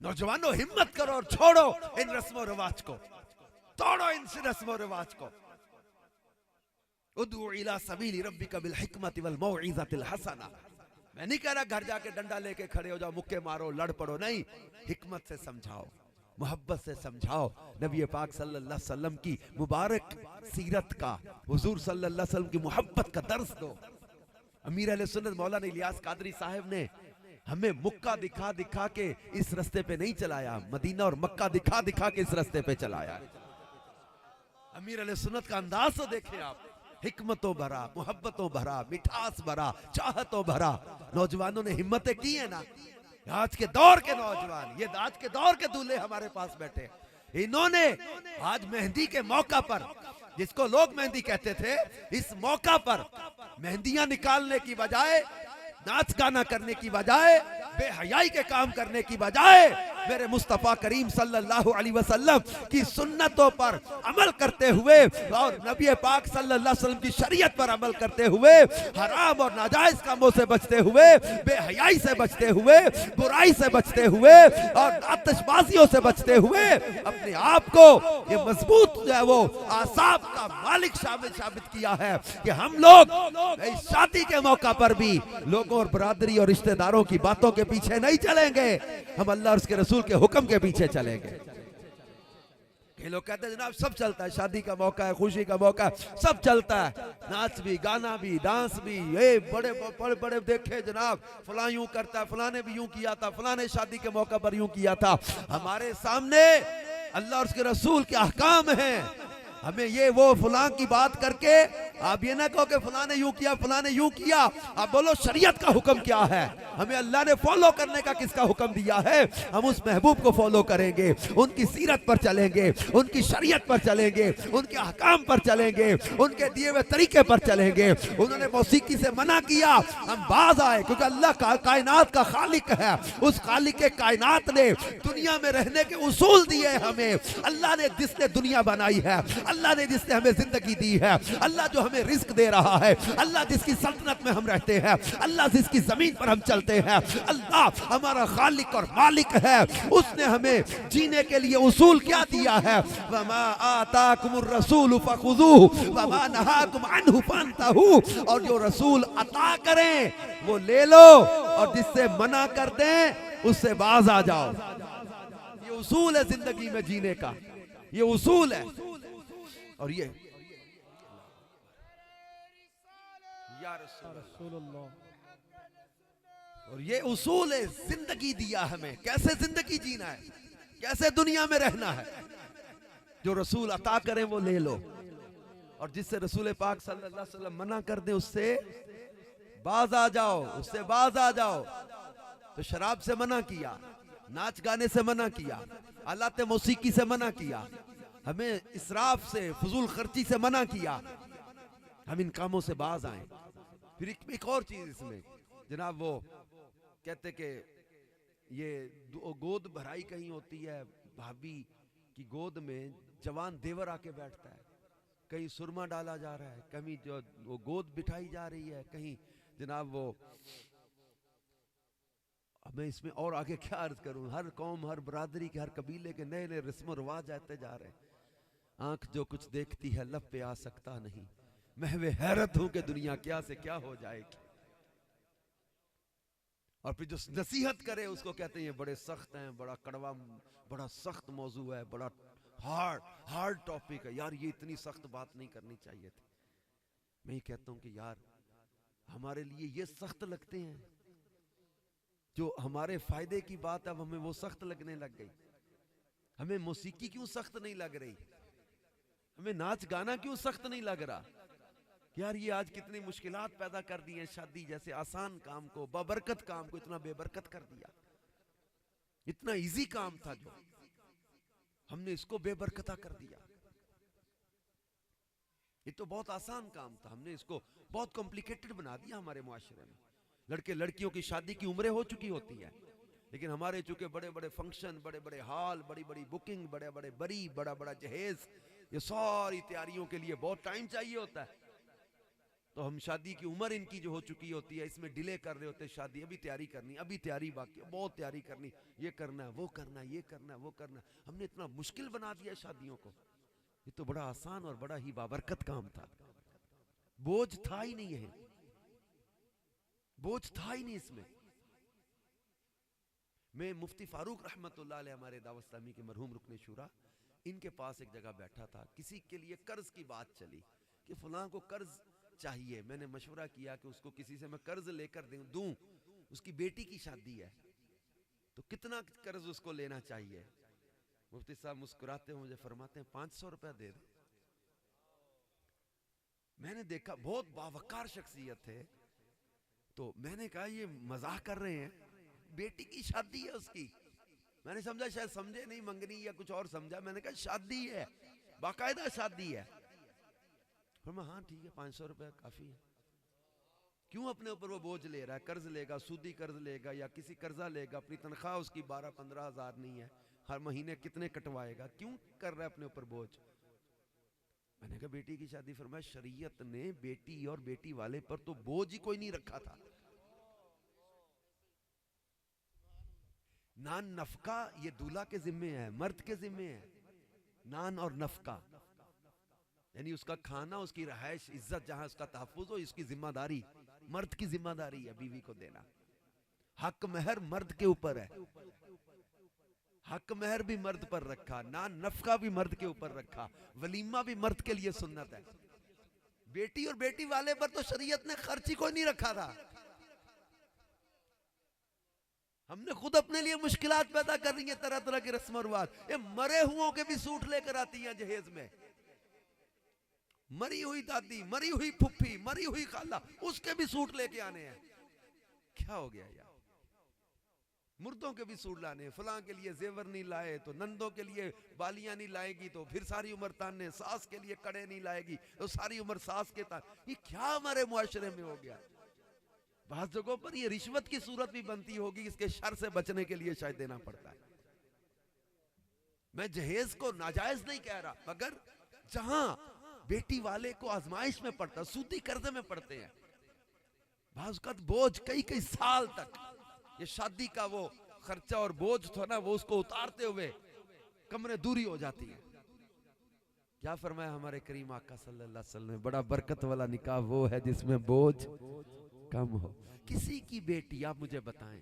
नौजवानों हिम्मत करो और छोड़ो इन रस्मों रिवाज को, तोड़ो इन रस्मों रिवाज को। उदू इला सबीली रब्बिका बिल हिकमति वल मौइज़तिल हसना। मैं नहीं कह रहा घर जाके डंडा लेके खड़े हो जाओ, मुक्के मारो, लड़ पड़ो, नहीं, हिकमत से समझाओ, मोहब्बत से समझाओ। नबी पाक सल्लल्लाहु अलैहि वसल्लम की मुबारक सीरत का, हुजूर सल्लल्लाहु अलैहि वसल्लम की मोहब्बत का दर्स दो। अमीर अहले सुन्नत मौलाना इलियास कादरी साहब ने हमें मुक्का दिखा दिखा के इस रास्ते पे नहीं चलाया, मदीना और मक्का दिखा दिखा के इस रास्ते पे चलाया। अमीर अहले सुन्नत का अंदाज तो देखें आप, हिकमतों भरा, मोहब्बतों भरा, मिठास भरा, चाहतों भरा। नौजवानों ने हिम्मतें की है ना। आज के दौर के नौजवान, ये आज के दौर के दूल्हे हमारे पास बैठे, इन्होंने आज मेहंदी के मौका पर, जिसको लोग मेहंदी कहते थे, इस मौका पर मेहंदियां निकालने की बजाय, नाच गाना करने की बजाय, बेहयाई के काम करने की बजाय मेरे मुस्तफा करीम सल्लल्लाहु अलैहि वसल्लम की सुन्नतों पर अमल करते हुए और नबी पाक सल्लल्लाहु अलैहि वसल्लम की शरीयत पर अमल करते हुए, हराम और नाजायज कामों से बचते हुए, बेहयाई से बचते हुए, बुराई से बचते हुए और आतिशबाजियों से बचते हुए अपने आप को ये मजबूत जो है वो आसाब का मालिक साबित किया है कि हम लोग इस शादी के मौका पर भी लोगों और बरादरी और रिश्तेदारों की बातों के पीछे नहीं चलेंगे, हम अल्लाह और उसके रसूल के हुक्म के पीछे चलेंगे। ये लोग कहते हैं जनाब सब चलता है, शादी का मौका है, खुशी का मौका है, सब चलता है, नाच भी, गाना भी, डांस भी, ये बड़े बड़े बड़े देखे जनाब, फलां यूं करता है, फलाने भी यूं किया था, फलाने शादी के मौका पर यूं किया था। हमारे सामने अल्लाह और उसके रसूल के अहकाम हैं। हमें ये वो फलां की बात करके आप ये ना कहो कि फलाने यूं किया, फलाने यूं किया, आप बोलो शरीयत का हुक्म क्या है, हमें अल्लाह ने फॉलो करने का किसका हुक्म दिया है, हम उस महबूब को फॉलो करेंगे, उनकी सीरत पर चलेंगे, उनकी शरीयत पर चलेंगे, उनके अहकाम पर चलेंगे, उनके दिए हुए तरीके पर चलेंगे। उन्होंने मौसीकी से मना किया, हम बाज आए, क्योंकि अल्लाह कायनात का खालिक है, उस खालिक के कायनात ने दुनिया में रहने के उसूल दिए हमें। अल्लाह ने जिसने दुनिया बनाई है, अल्लाह ने जिसने हमें जिंदगी दी है, अल्लाह जो हमें रिस्क दे रहा है, अल्लाह जिसकी सल्तनत में हम रहते हैं, अल्लाह जिसकी जमीन पर हम चलते हैं, अल्लाह हमारा खालिक और मालिक है। उसने हमें जीने के लिए उसूल क्या दिया है, वमा आताकुमुर रसूल फखुज़ूहु वमा नहाकुम अन्हु फंतहू, और जो रसूल अता करें वो ले लो और जिससे मना कर दें उससे बाज आ जाओ। ये उसूल है जिंदगी में जीने का, ये उसूल है। और ये या रसूलल्लाह, और ये उसूल है, जिंदगी दिया हमें, कैसे जिंदगी जीना है, कैसे दुनिया में रहना है। जो रसूल अता करें वो ले लो, और जिससे रसूल पाक सल्लल्लाहु अलैहि वसल्लम मना कर दे उससे बाज आ जाओ, उससे बाज आ जाओ। तो शराब से मना किया, नाच गाने से मना किया, आलाते मौसीकी से मना किया, हमें इसराफ से, फजूल खर्ची से मना किया, हम इन कामों से बाज आए। फिर एक और चीज इसमें जनाब, वो कहते कि ये गोद भराई कहीं होती है, भाभी की गोद में जवान देवर आके बैठता है, कहीं सुरमा डाला जा रहा है, कहीं जो वो गोद बिठाई जा रही है, कहीं जनाब वो, मैं इसमें और आगे क्या अर्ज करूं, हर कौम, हर बरादरी के, हर कबीले के नए नए रस्म रिवाज आते जा रहे हैं। आंख जो कुछ देखती है लब पे आ सकता नहीं, महवे हैरत हूं कि दुनिया क्या से क्या हो जाएगी। और फिर जो नसीहत करे उसको कहते हैं ये बड़े सख्त हैं, बड़ा कड़वा, बड़ा सख्त मौजू है, बड़ा हार्ड टॉपिक है, यार ये इतनी सख्त बात नहीं करनी चाहिए थी। मैं ये कहता हूं कि यार हमारे लिए ये सख्त लगते हैं, जो हमारे फायदे की बात अब हमें वो सख्त लगने लग गई। हमें मौसीकी क्यों सख्त नहीं लग रही, हमें नाच गाना क्यों सख्त नहीं लग रहा। यार ये आज कितनी मुश्किलात पैदा कर दी हैं, शादी जैसे आसान काम को, बबरकत काम को इतना बेबरकत कर दिया। इतना इजी काम था जो, हमने इसको बेबरकता कर दिया। ये तो बहुत आसान काम था, हमने इसको बहुत कॉम्प्लिकेटेड बना दिया हमारे मुआशरे में। लड़के लड़कियों की शादी की उम्रें हो चुकी होती है, लेकिन हमारे चूंकि बड़े बड़े फंक्शन, बड़े बड़े हॉल, बड़ी बड़ी बुकिंग, बड़े बड़े बरी, बड़ा बड़ा जहेज, ये सारी तैयारियों के लिए बहुत टाइम चाहिए होता है। तो हम शादी की उम्र इनकी जो हो चुकी होती है, इसमें डिले कर रहे होते हैं शादी, अभी तैयारी करनी, अभी तैयारी बाकी है, बहुत तैयारी करनी, ये करना है, वो करना है, ये करना है, वो करना है। हमने इतना मुश्किल बना दिया शादियों को। ये तो बड़ा आसान और बड़ा ही बाबरकत काम था, बोझ था ही नहीं है, बोझ था ही नहीं इसमें। मैं मुफ्ती फारूक रहमतुल्लाह अलैह, हमारे दावत इस्लामी के मरहूम रुकने शूरा, इनके पास एक जगह बैठा था, किसी के लिए कर्ज की बात चली कि फलां को कर्ज चाहिए। मैंने मशवरा किया कि उसको किसी से मैं कर्ज लेकर दूं, उसकी बेटी की शादी है, तो कितना कर्ज उसको लेना चाहिए? मुफ्ती साहब मुस्कुराते हुए मुझे फरमाते हैं 500 रुपया दे दे। मैंने देखा बहुत बावकार शख्सियत थे, तो मैंने कहा ये मजाक कर रहे हैं, बेटी की शादी है उसकी। मैंने समझा शायद समझे नहीं मंगनी या कुछ और समझा, मैंने कहा शादी है, बाकायदा शादी है। फिर हाँ ठीक है 500 रुपया काफी है। क्यों अपने ऊपर वो बोझ ले रहा है? कर्ज लेगा, सूदी कर्ज लेगा या किसी कर्जा लेगा, अपनी तनख्वाह उसकी 12-15 हजार नहीं है, हर महीने कितने कटवाएगा? क्यों कर रहा है अपने ऊपर बोझ? मैंने कहा बेटी की शादी। फरमाया शरीयत ने बेटी और बेटी वाले पर तो बोझ ही कोई नहीं रखा था। नान नफका ये दूल्हा के जिम्मे है, मर्द के जिम्मे है। नान और नफका यानी उसका खाना, उसकी रहायश, इज्जत, जहां उसका तहफ्फुज हो, इसकी जिम्मेदारी मर्द की जिम्मेदारी है बीवी को देना। हक महर मर्द के ऊपर है, हक महर भी मर्द पर रखा, नान नफका भी मर्द के ऊपर रखा, वलीमा भी मर्द के लिए सुन्नत है। बेटी और बेटी वाले पर तो शरीयत ने खर्च ही कोई नहीं रखा था। हमने खुद अपने लिए मुश्किलात पैदा कर रही है, तरह तरह की रस्म और रिवाज। ये मरे हुओं के भी सूट लेकर आती है जहेज में, मरी हुई दादी, मरी हुई फुफ्फी, मरी हुई खाला, उसके भी सूट लेके आने हैं। क्या हो गया यार? मुर्दों के भी सूट लाने, फलां के लिए जेवर नहीं लाए तो नंदों के लिए बालियां नहीं लाएगी तो फिर सारी उम्र ताने, सास के लिए कड़े नहीं लाएगी तो सारी उम्र सास के तान। ये क्या हमारे मुआशरे में हो गया? बात जगहों पर ये रिश्वत की सूरत भी बनती होगी, इसके शर से बचने के लिए शायद देना पड़ता है। मैं जहेज को नाजायज नहीं कह रहा, मगर जहां बेटी वाले को आजमाइश में पड़ता, सूदी कर्जे में पड़ते हैं, बाज़ बोझ कई कई साल तक, ये शादी का वो खर्चा और बोझ था ना, वो उसको उतारते हुए कमरे दूरी हो जाती है। क्या फरमाया हमारे करीम आका सल्लल्लाहु अलैहि वसल्लम ने? बड़ा बरकत वाला निकाह वो है जिसमें बोझ कम हो। किसी की बेटी, आप मुझे बताएं,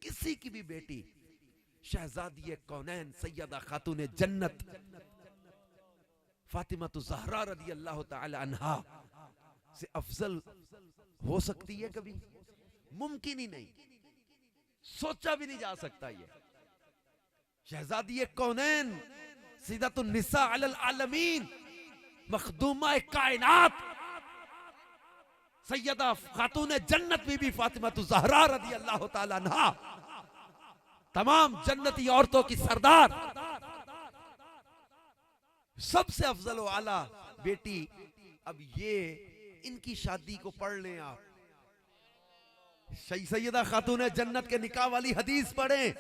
किसी की भी बेटी शहजादी कौनैन सैयदा खातून जन्नत फातिमा तो ज़हरा रज़ी अल्लाह ताला अन्हा से अफजल हो सकती है? कभी मुमकिन ही नहीं, सोचा भी नहीं जा सकता। ये शहजादी कौनैन सैयदतुन निसा अलल आलमीन मखदूमा कायनात सैयदा खातून जन्नत बीबी फातिमा तो ज़हरा रज़ी अल्लाह ताला अन्हा, तमाम जन्नती औरतों की सरदार, सबसे अफजल व आला बेटी। अब ये इनकी शादी को पढ़ लें आप, सैयदा खातून जन्नत के निकाह वाली हदीस पढ़ें।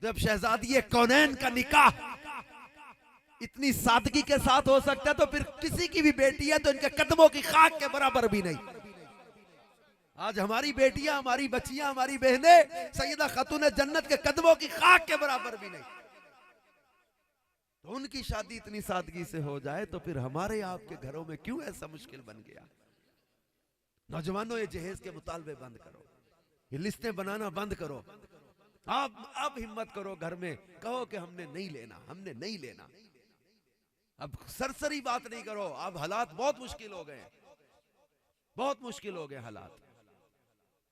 जब शहजादी कौनैन का निकाह इतनी सादगी के साथ हो सकता है, तो फिर किसी की भी बेटी है तो इनके कदमों की खाक के बराबर भी नहीं। आज हमारी बेटियां, हमारी बच्चियां, हमारी बहनें सैयदा खातून जन्नत के कदमों की खाक के बराबर भी नहीं। तो उनकी शादी इतनी सादगी से हो जाए तो फिर हमारे आपके घरों में क्यों ऐसा मुश्किल बन गया? नौजवानों, ये जहेज के मुतालबे बंद करो, ये लिस्टें बनाना बंद करो। आप अब हिम्मत करो, घर में कहो कि हमने नहीं लेना, हमने नहीं लेना। अब सरसरी बात नहीं करो। अब हालात बहुत मुश्किल हो गए, बहुत मुश्किल हो गए हालात।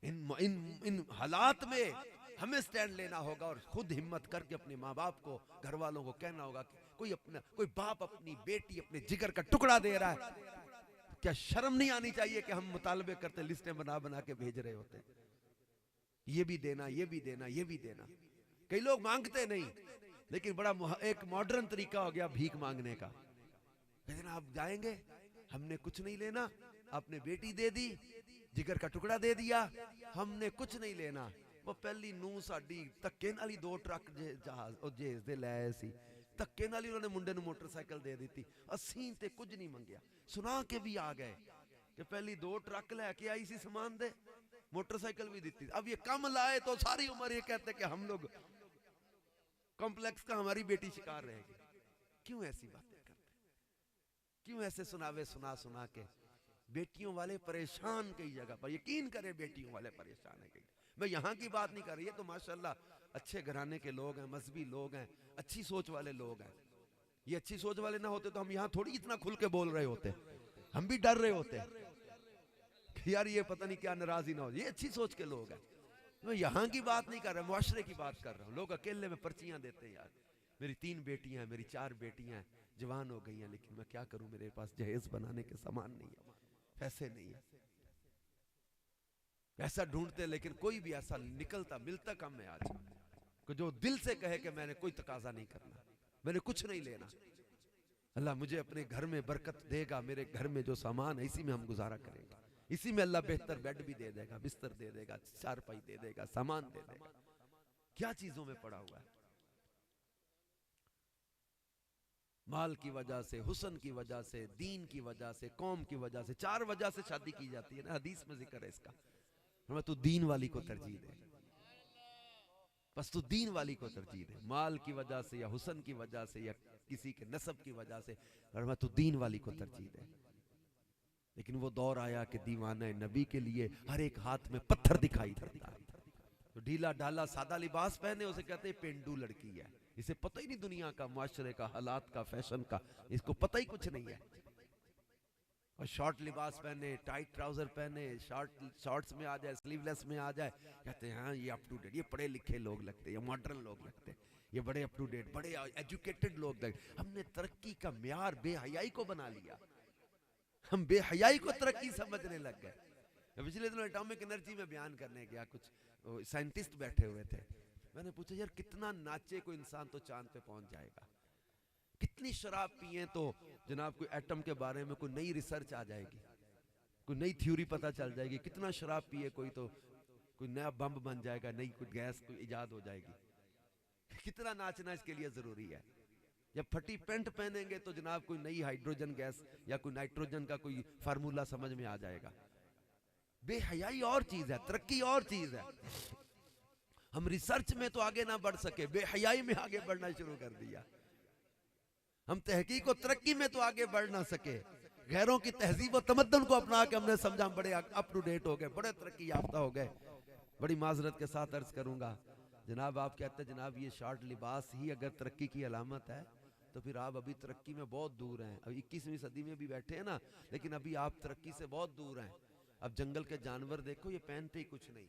इन हालात में हमें स्टैंड लेना होगा और खुद हिम्मत करके अपने माँ बाप को, घर वालों को कहना होगा कि कोई बाप अपनी बेटी, अपने जिगर का टुकड़ा दे रहा है, क्या शर्म नहीं आनी चाहिए कि हम मुतालबे करते, लिस्टें बना बना के भेज रहे होते, ये भी देना, ये भी देना, ये भी देना। कई लोग मांगते नहीं, लेकिन बड़ा एक मॉडर्न तरीका हो गया भीख मांगने का। कहते ना आप जाएंगे, हमने कुछ नहीं लेना, आपने बेटी दे दी, जिगर का टुकड़ा दे दिया, हमने कुछ नहीं लेना। वो पहली नूं साडी धक्के नाल ही 2 ट्रक जहाज और जहेज दे लै सी, धक्के नाल ही उन्होंने मुंडे नूं मोटरसाइकिल दे दी। असीं ते कुछ नहीं मंगया, सुना के भी आ गए कि पहली 2 ट्रक लैके आई सी सामान दे, मोटरसाइकिल भी दी। अब ये कम लाए तो सारी उम्र ये कहते कि हम लोग कॉम्प्लेक्स का हमारी बेटी शिकार रहेगी। क्यों ऐसी बातें करते? क्यों ऐसे सुनावे सुना सुना के बेटियों वाले परेशान कई जगह पर, यकीन करें बेटियों वाले परेशान है कई। मैं यहाँ की बात नहीं कर रही है, तो माशाल्लाह अच्छे घराने के लोग हैं, मजहबी लोग हैं, अच्छी सोच वाले लोग हैं। ये अच्छी सोच वाले ना होते तो हम यहाँ थोड़ी इतना खुल के बोल रहे होते, हम भी डर रहे होते। कि यार ये पता नहीं क्या नाराजी ना हो, ये अच्छी सोच के लोग हैं। मैं यहाँ की बात नहीं कर रहा, मुआशरे की बात कर रहा हूँ। लोग अकेले में पर्चियां देते हैं, यार मेरी 3 बेटियां हैं, मेरी 4 बेटियां हैं, जवान हो गई हैं, लेकिन मैं क्या करूं, मेरे पास जहेज बनाने के सामान नहीं है, पैसे नहीं है। ऐसा ढूंढते लेकिन कोई भी ऐसा निकलता मिलता कम है आज, को जो दिल से कहे कि मैंने कोई तकाजा नहीं करना, मैंने कुछ नहीं लेना, अल्लाह मुझे अपने घर में बरकत देगा, मेरे घर में जो सामान है इसी में हम गुजारा करेंगे, इसी में अल्लाह बेहतर बेड भी दे देगा, बिस्तर दे देगा, चारपाई दे देगा, सामान दे देगा। क्या चीजों में पड़ा हुआ है। माल की वजह से, हुस्न की वजह से, दीन की वजह से, कौम की वजह से, 4 वजह से शादी की जाती है ना, हदीस में जिक्र है इसका। मैं तू दीन वाली को तरजीह दे, बस तू दीन वाली को तरजीह दे, माल की वजह से या हुस्न की वजह से या किसी के नसब की वजह से, और मैं तू दीन वाली को तरजीह दे। लेकिन वो दौर आया कि दीवाना नबी के लिए हर एक हाथ में पत्थर दिखाई देता है। तो ढीला ढाला सादा लिबास पहने उसे कहते हैं पेंडू लड़की है, इसे पता ही नहीं दुनिया का, माशरे का, हालात का, फैशन का, इसको पता ही कुछ नहीं है। और शॉर्ट लिबास पहने, टाइट ट्राउजर पहने, शॉर्ट्स में आ जाए, स्लीवलेस में आ जाए, कहते हैं हाँ ये अप टू डेट, ये पढ़े लिखे लोग लगते हैं, ये मॉडर्न लोग लगते हैं, ये बड़े अप टू डेट, बड़े एजुकेटेड लोग लगते। हमने तरक्की का म्यार बेहयाई को बना लिया, हम बेहयाई को तरक्की समझने लग गए। पिछले दिनों एटॉमिक एनर्जी में बयान करने गया, कुछ साइंटिस्ट बैठे हुए थे, मैंने पूछा यार कितना नाचे कोई इंसान तो चांद पे पहुंच जाएगा, कितनी शराब पिए तो जनाब कोई एटम के बारे में कोई नई रिसर्च आ जाएगी, कोई नई थ्योरी पता चल जाएगी, कितना शराब पिए कोई तो कोई नया बम बन जाएगा, नई कोई गैस कोई इजाद हो जाएगी, कितना नाचना इसके लिए जरूरी है। जब फटी पेंट पहनेंगे तो जनाब कोई नई हाइड्रोजन गैस या कोई नाइट्रोजन का कोई फार्मूला समझ में आ जाएगा। बेहयाई और चीज है, तरक्की और चीज है। हम रिसर्च में तो आगे ना बढ़ सके, बेहयाई में आगे बढ़ना शुरू कर दिया। हम तहकीक और तरक्की में तो आगे बढ़ ना सके, गैरों की तहजीब और तमद्दुन को अपना के हमने समझा हम बड़े अप टू डेट हो गए, बड़े तरक्की याफ्ता हो गए। बड़ी माजरत के साथ अर्ज करूंगा जनाब, आप कहते हैं जनाब ये शॉर्ट लिबास ही अगर तरक्की की अलामत है तो फिर आप अभी तरक्की में बहुत दूर हैं। अब 21वीं सदी में भी बैठे हैं ना, लेकिन अभी आप तरक्की से बहुत दूर हैं। अब जंगल के जानवर देखो, ये पहनते ही कुछ नहीं,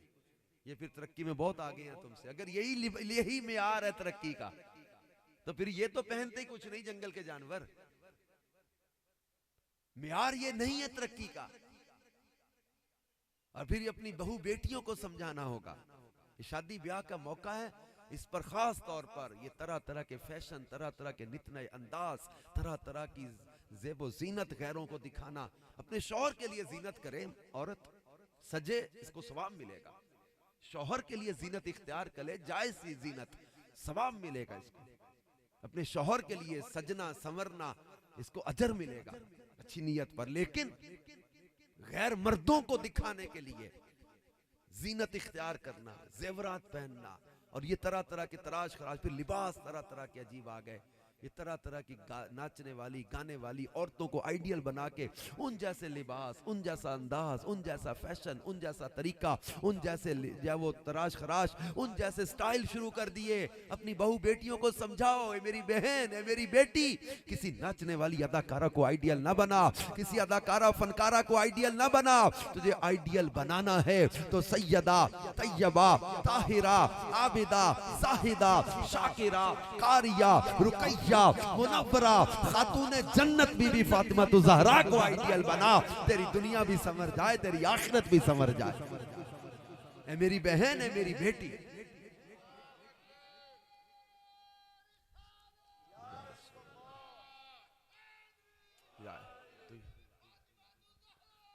ये फिर तरक्की में बहुत आगे हैं तुमसे। अगर यही मेयार है तरक्की का तो फिर ये तो पहनते ही कुछ नहीं जंगल के जानवर। मेयार ये नहीं है तरक्की का। और फिर अपनी बहू बेटियों को समझाना होगा, शादी ब्याह का मौका है, इस पर खास तौर पर ये तरह तरह के फैशन, तरह तरह के नित नए अंदाज, तरह तरह की ज़ेबो ज़ीनत गैरों को दिखाना। अपने शौहर के लिए ज़ीनत करे औरत, सजे, इसको सवाब मिलेगा। शौहर के लिए ज़ीनत इख्तियार करे, जायज़ सी ज़ीनत, सवाब मिलेगा इसको। अपने शौहर के लिए सजना संवरना, इसको अजर मिलेगा अच्छी नीयत पर। लेकिन गैर मर्दों को दिखाने के लिए ज़ीनत इख्तियार करना, जेवरात पहनना, और ये तरह तरह के तराश खराश, फिर लिबास तरह तरह के अजीब आ गए। ये तरह तरह की नाचने वाली गाने वाली औरतों को आइडियल बना के उन जैसे लिबास, उन जैसा अंदाज, उन जैसा फैशन, उन जैसा तरीका, उन जैसे वो तराश खराश, उन जैसे स्टाइल शुरू कर दिए। अपनी बहू बेटियों को समझाओ, ए मेरी बहन, ए मेरी बेटी, किसी नाचने वाली अदाकारा को आइडियल ना बना, किसी अदाकारा फनकारा को आइडियल ना बना। तुझे आइडियल बनाना है तो सैयदा, तैयबा, ताहिरा, आबिदा, साहिदा, शाकिरा, कारिया, रुकैया, मुनव्वरा, खातून जन्नत बीबी फातिमा तो ज़हरा को आइडियल बना। तेरी दुनिया भी संवर जाए, तेरी आखिरत भी संवर जाए। ए मेरी बहन, ए मेरी बेटी,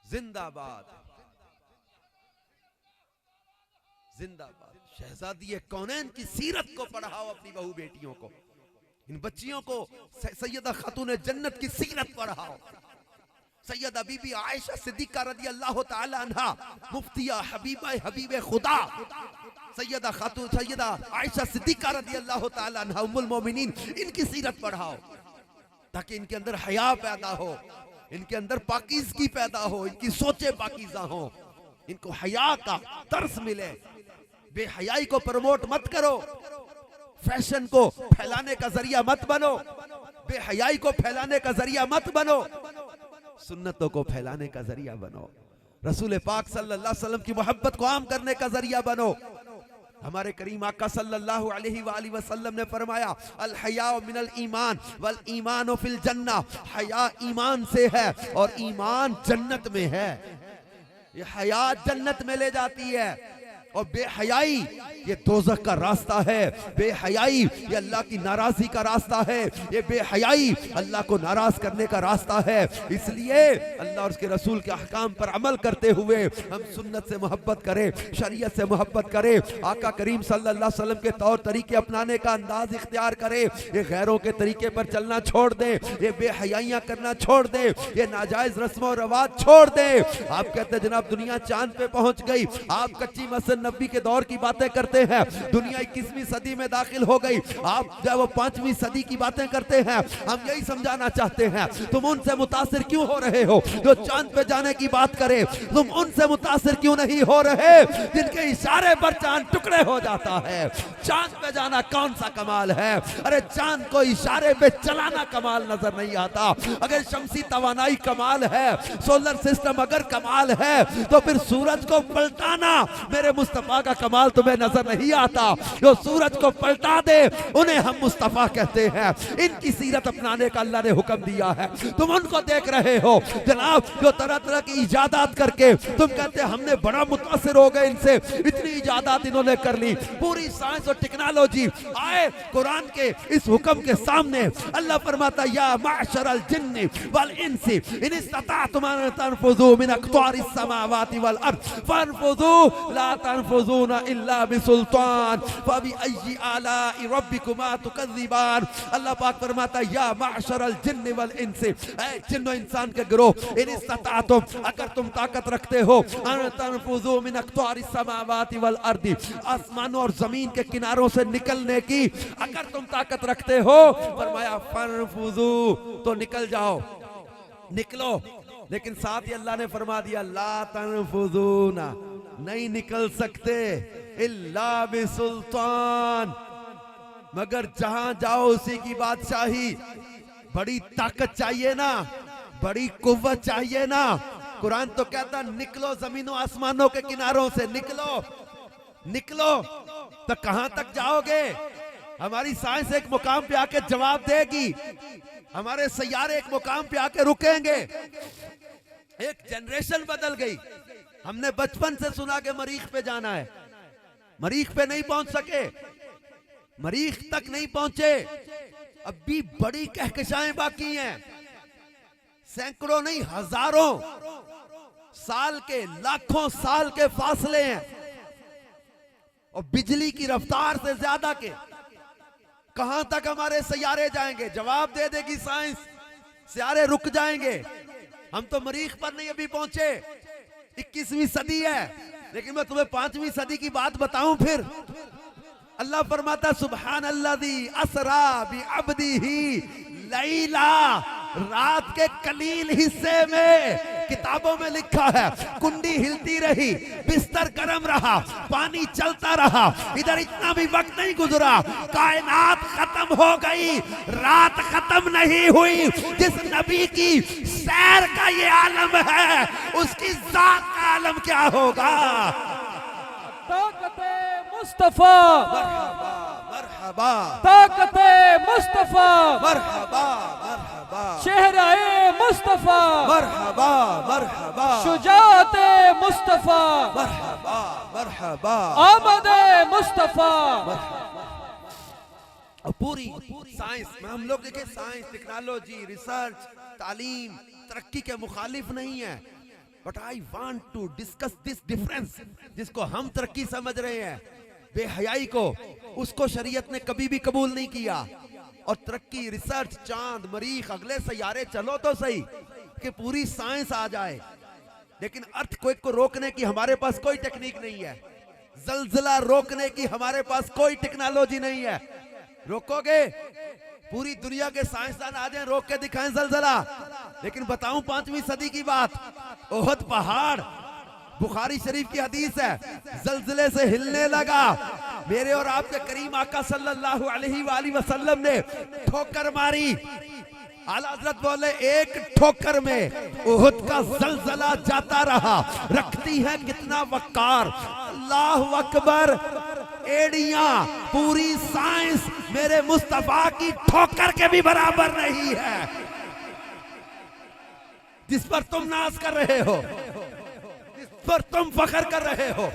जिंदाबाद जिंदाबाद। शहजादी कौनैन की सीरत को पढ़ाओ अपनी बहू बेटियों को, इन बच्चियों को सैयदा खातून जन्नत की सीरत पढ़ाओ। सैयदा बीबी आयशा सिद्दीका रज़ी अल्लाह ताला अन्हा, मुफ्तिया हबीबा हबीबे खुदा सैयदा खातून सैयदा आयशा सिद्दीका रज़ी अल्लाह ताला अन्हा उम्मुल मोमिनीन, इनकी सीरत पढ़ाओ ताकि इनके अंदर हया पैदा हो, इनके अंदर पाकीज़गी पैदा हो, इनकी सोचे पाकीज़ा हो, इनको हया का तरस मिले। बेहयाई को प्रमोट मत करो, फैशन को फैलाने का जरिया मत बनो, बेहयाई को फैलाने का जरिया मत बनो, सुन्नतों को फैलाने का जरिया बनो, रसूल पाक सल्लल्लाहु अलैहि वसल्लम की मोहब्बत को आम करने का जरिया बनो। हमारे करीम आका सल्लल्लाहु अलैहि वसल्लम ने फरमाया अल हया मिनल ईमान वल ईमान फिल जन्ना, हया ईमान से है और ईमान जन्नत में है। ये हया जन्नत में ले जाती है और बेहयाई ये दोज़ख का रास्ता है। बेहयाई ये अल्लाह की नाराजगी का रास्ता है। ये बेहयाई अल्लाह को नाराज करने का रास्ता है। इसलिए अल्लाह और उसके रसूल के अहकाम पर अमल करते हुए हम सुन्नत से मोहब्बत करें, शरीयत से मोहब्बत करें, आका करीम सल्लल्लाहु अलैहि वसल्लम के तौर तरीके अपनाने का अंदाज इख्तियार करें। ये गैरों के तरीके पर चलना छोड़ दें, ये बेहयाइयाँ करना छोड़ दें, ये नाजायज रस्म और रवाज छोड़ दें। आप कहते जनाब दुनिया चांद पे पहुंच गई, आप कच्ची मस्जिद नबी के दौर की बातें करते हैं, दुनिया 21वीं सदी में दाखिल हो गई, आप जो वो 5वीं सदी की बातें करते हैं। हम यही समझाना चाहते हैं तुम उनसे मुतासिर क्यों हो रहे हो जो चांद पे जाने की बात करे? तुम उनसे मुतासिर क्यों नहीं हो रहे जिनके इशारे पर चांद टुकड़े हो जाता है? चांद पे जाना कौन सा कमाल है? अरे चांद को इशारे पे चलाना कमाल नजर नहीं आता। अगर शमसी तवानाई कमाल है, सोलर सिस्टम अगर कमाल है, तो फिर सूरज को पलटाना मेरे मुस्तफा का कमाल तुम्हें नजर नहीं आता? जो सूरज को पलटा दे उन्हें हम मुस्तफा कहते हैं। इनकी सीरत अपनाने का अल्लाह ने हुक्म दिया है। तुम उनको देख रहे हो जनाब जो तरह तरह की इजादात करके तुम कहते हमने बड़ा मुतासिर हो गए इनसे, इतनी इजादात इन्होंने कर ली। पूरी साइंस और टेक्नोलॉजी आए कुरान के इस हुक्म के सामने। अल्लाह फरमाता या माशरल जिन्नि वल इंसी इन इस्तताअतुम अन तनफुज़ू मिन अक़तारिस समावाति वल अर्द फनफुज़ू ला तनफुज़ूना इल्ला बिसुल्तान फबिअय्यि आलाइ रब्बिकुमा तुकज़्ज़िबान। अल्लाह पाक फरमाता या माशरल जिन्नि वल इंसी, ऐ जिन्नो इंसान के गिरोह, इन इस्तताअतुम अगर तुम ताकत रखते हो, अन तनफुज़ू मिन अक़तारिस समावाति वल अर्द, आसमानों और जमीन के किनारों से निकलने की अगर तुम ताकत रखते हो, फरमाया फनफुज़ू तो निकल जाओ, निकलो। लेकिन साथ ही अल्लाह ने फरमा दिया ला तनफुज़ूना, नहीं निकल सकते इल्ला बिसुल्तान, मगर जहां जाओ उसी की बादशाही। बड़ी ताकत चाहिए ना, बड़ी कुव्वत चाहिए ना। कुरान तो कहता निकलो जमीनों आसमानों के किनारों से, निकलो निकलो। तो कहां तक जाओगे? हमारी साइंस एक मुकाम पे आके जवाब देगी, हमारे सैयारे एक मुकाम पे आके रुकेंगे। एक जनरेशन बदल गई। हमने बचपन से सुना के मरीख पे जाना है, मरीख पे नहीं पहुंच सके, मरीख तक नहीं पहुंचे। अब भी बड़ी कहकशाएं बाकी हैं, सैकड़ों नहीं हजारों साल के, लाखों साल के फासले हैं और बिजली की रफ्तार से ज्यादा के। कहां तक हमारे सैयारे जाएंगे? जवाब दे देगी साइंस, सैयारे रुक जाएंगे। हम तो मरीख पर नहीं अभी पहुंचे, 21वीं सदी है। लेकिन मैं तुम्हें 5वीं सदी की बात बताऊं फिर। अल्लाह फरमाता सुभान अल्लाज़ी असरा बि अब्दिही लैला, रात के कलील हिस्से में किताबों में लिखा है कुंडी हिलती रही, बिस्तर गर्म रहा, पानी चलता रहा, इधर इतना भी वक्त नहीं गुजरा, कायनात खत्म हो गई, रात खत्म नहीं हुई। जिस नबी की सैर का ये आलम है, उसकी जात का आलम क्या होगा? ताकते मुस्तफा मरहबा मरहबा, ताकते मुस्तफा मरहबा मरहबा, चेहराए मुस्तफा मरहबा मरहबा, शुजाते मुस्तफा मरहबा मरहबा, आमदे मुस्तफा। और पूरी साइंस में हम लोग देखें, साइंस टेक्नोलॉजी रिसर्च तालीम तरक्की के मुखालिफ नहीं है, but I want to discuss this difference जिसको हम तरक्की समझ रहे हैं। बेहयाई को, उसको शरीयत ने कभी भी कबूल नहीं किया। और तरक्की, रिसर्च, चांद, मरीख, अगले सैयारे चलो तो सही कि पूरी साइंस आ जाए, लेकिन अर्थक्वेक को रोकने की हमारे पास कोई टेक्निक नहीं है, जलजला रोकने की हमारे पास कोई टेक्नोलॉजी नहीं है। रोकोगे? पूरी दुनिया के साइंसदान आ जाएं, रोक के दिखाएं जलजला। लेकिन बताऊं 5वीं सदी की बात, ओहद पहाड़, बुखारी शरीफ की हदीस है, जलजले से हिलने लगा, मेरे और आपके करीम आका सल्लल्लाहु अलैहि वसल्लम ने ठोकर मारी, आला हज़रत बोले एक ठोकर में उहुद का जलजला जाता रहा। रखती है कितना वक़ार, अल्लाह अकबर। एड़ियां पूरी साइंस मेरे मुस्तफा की ठोकर के भी बराबर नहीं है, जिस पर तुम नाज कर रहे हो, जिस पर तुम फख्र कर रहे हो।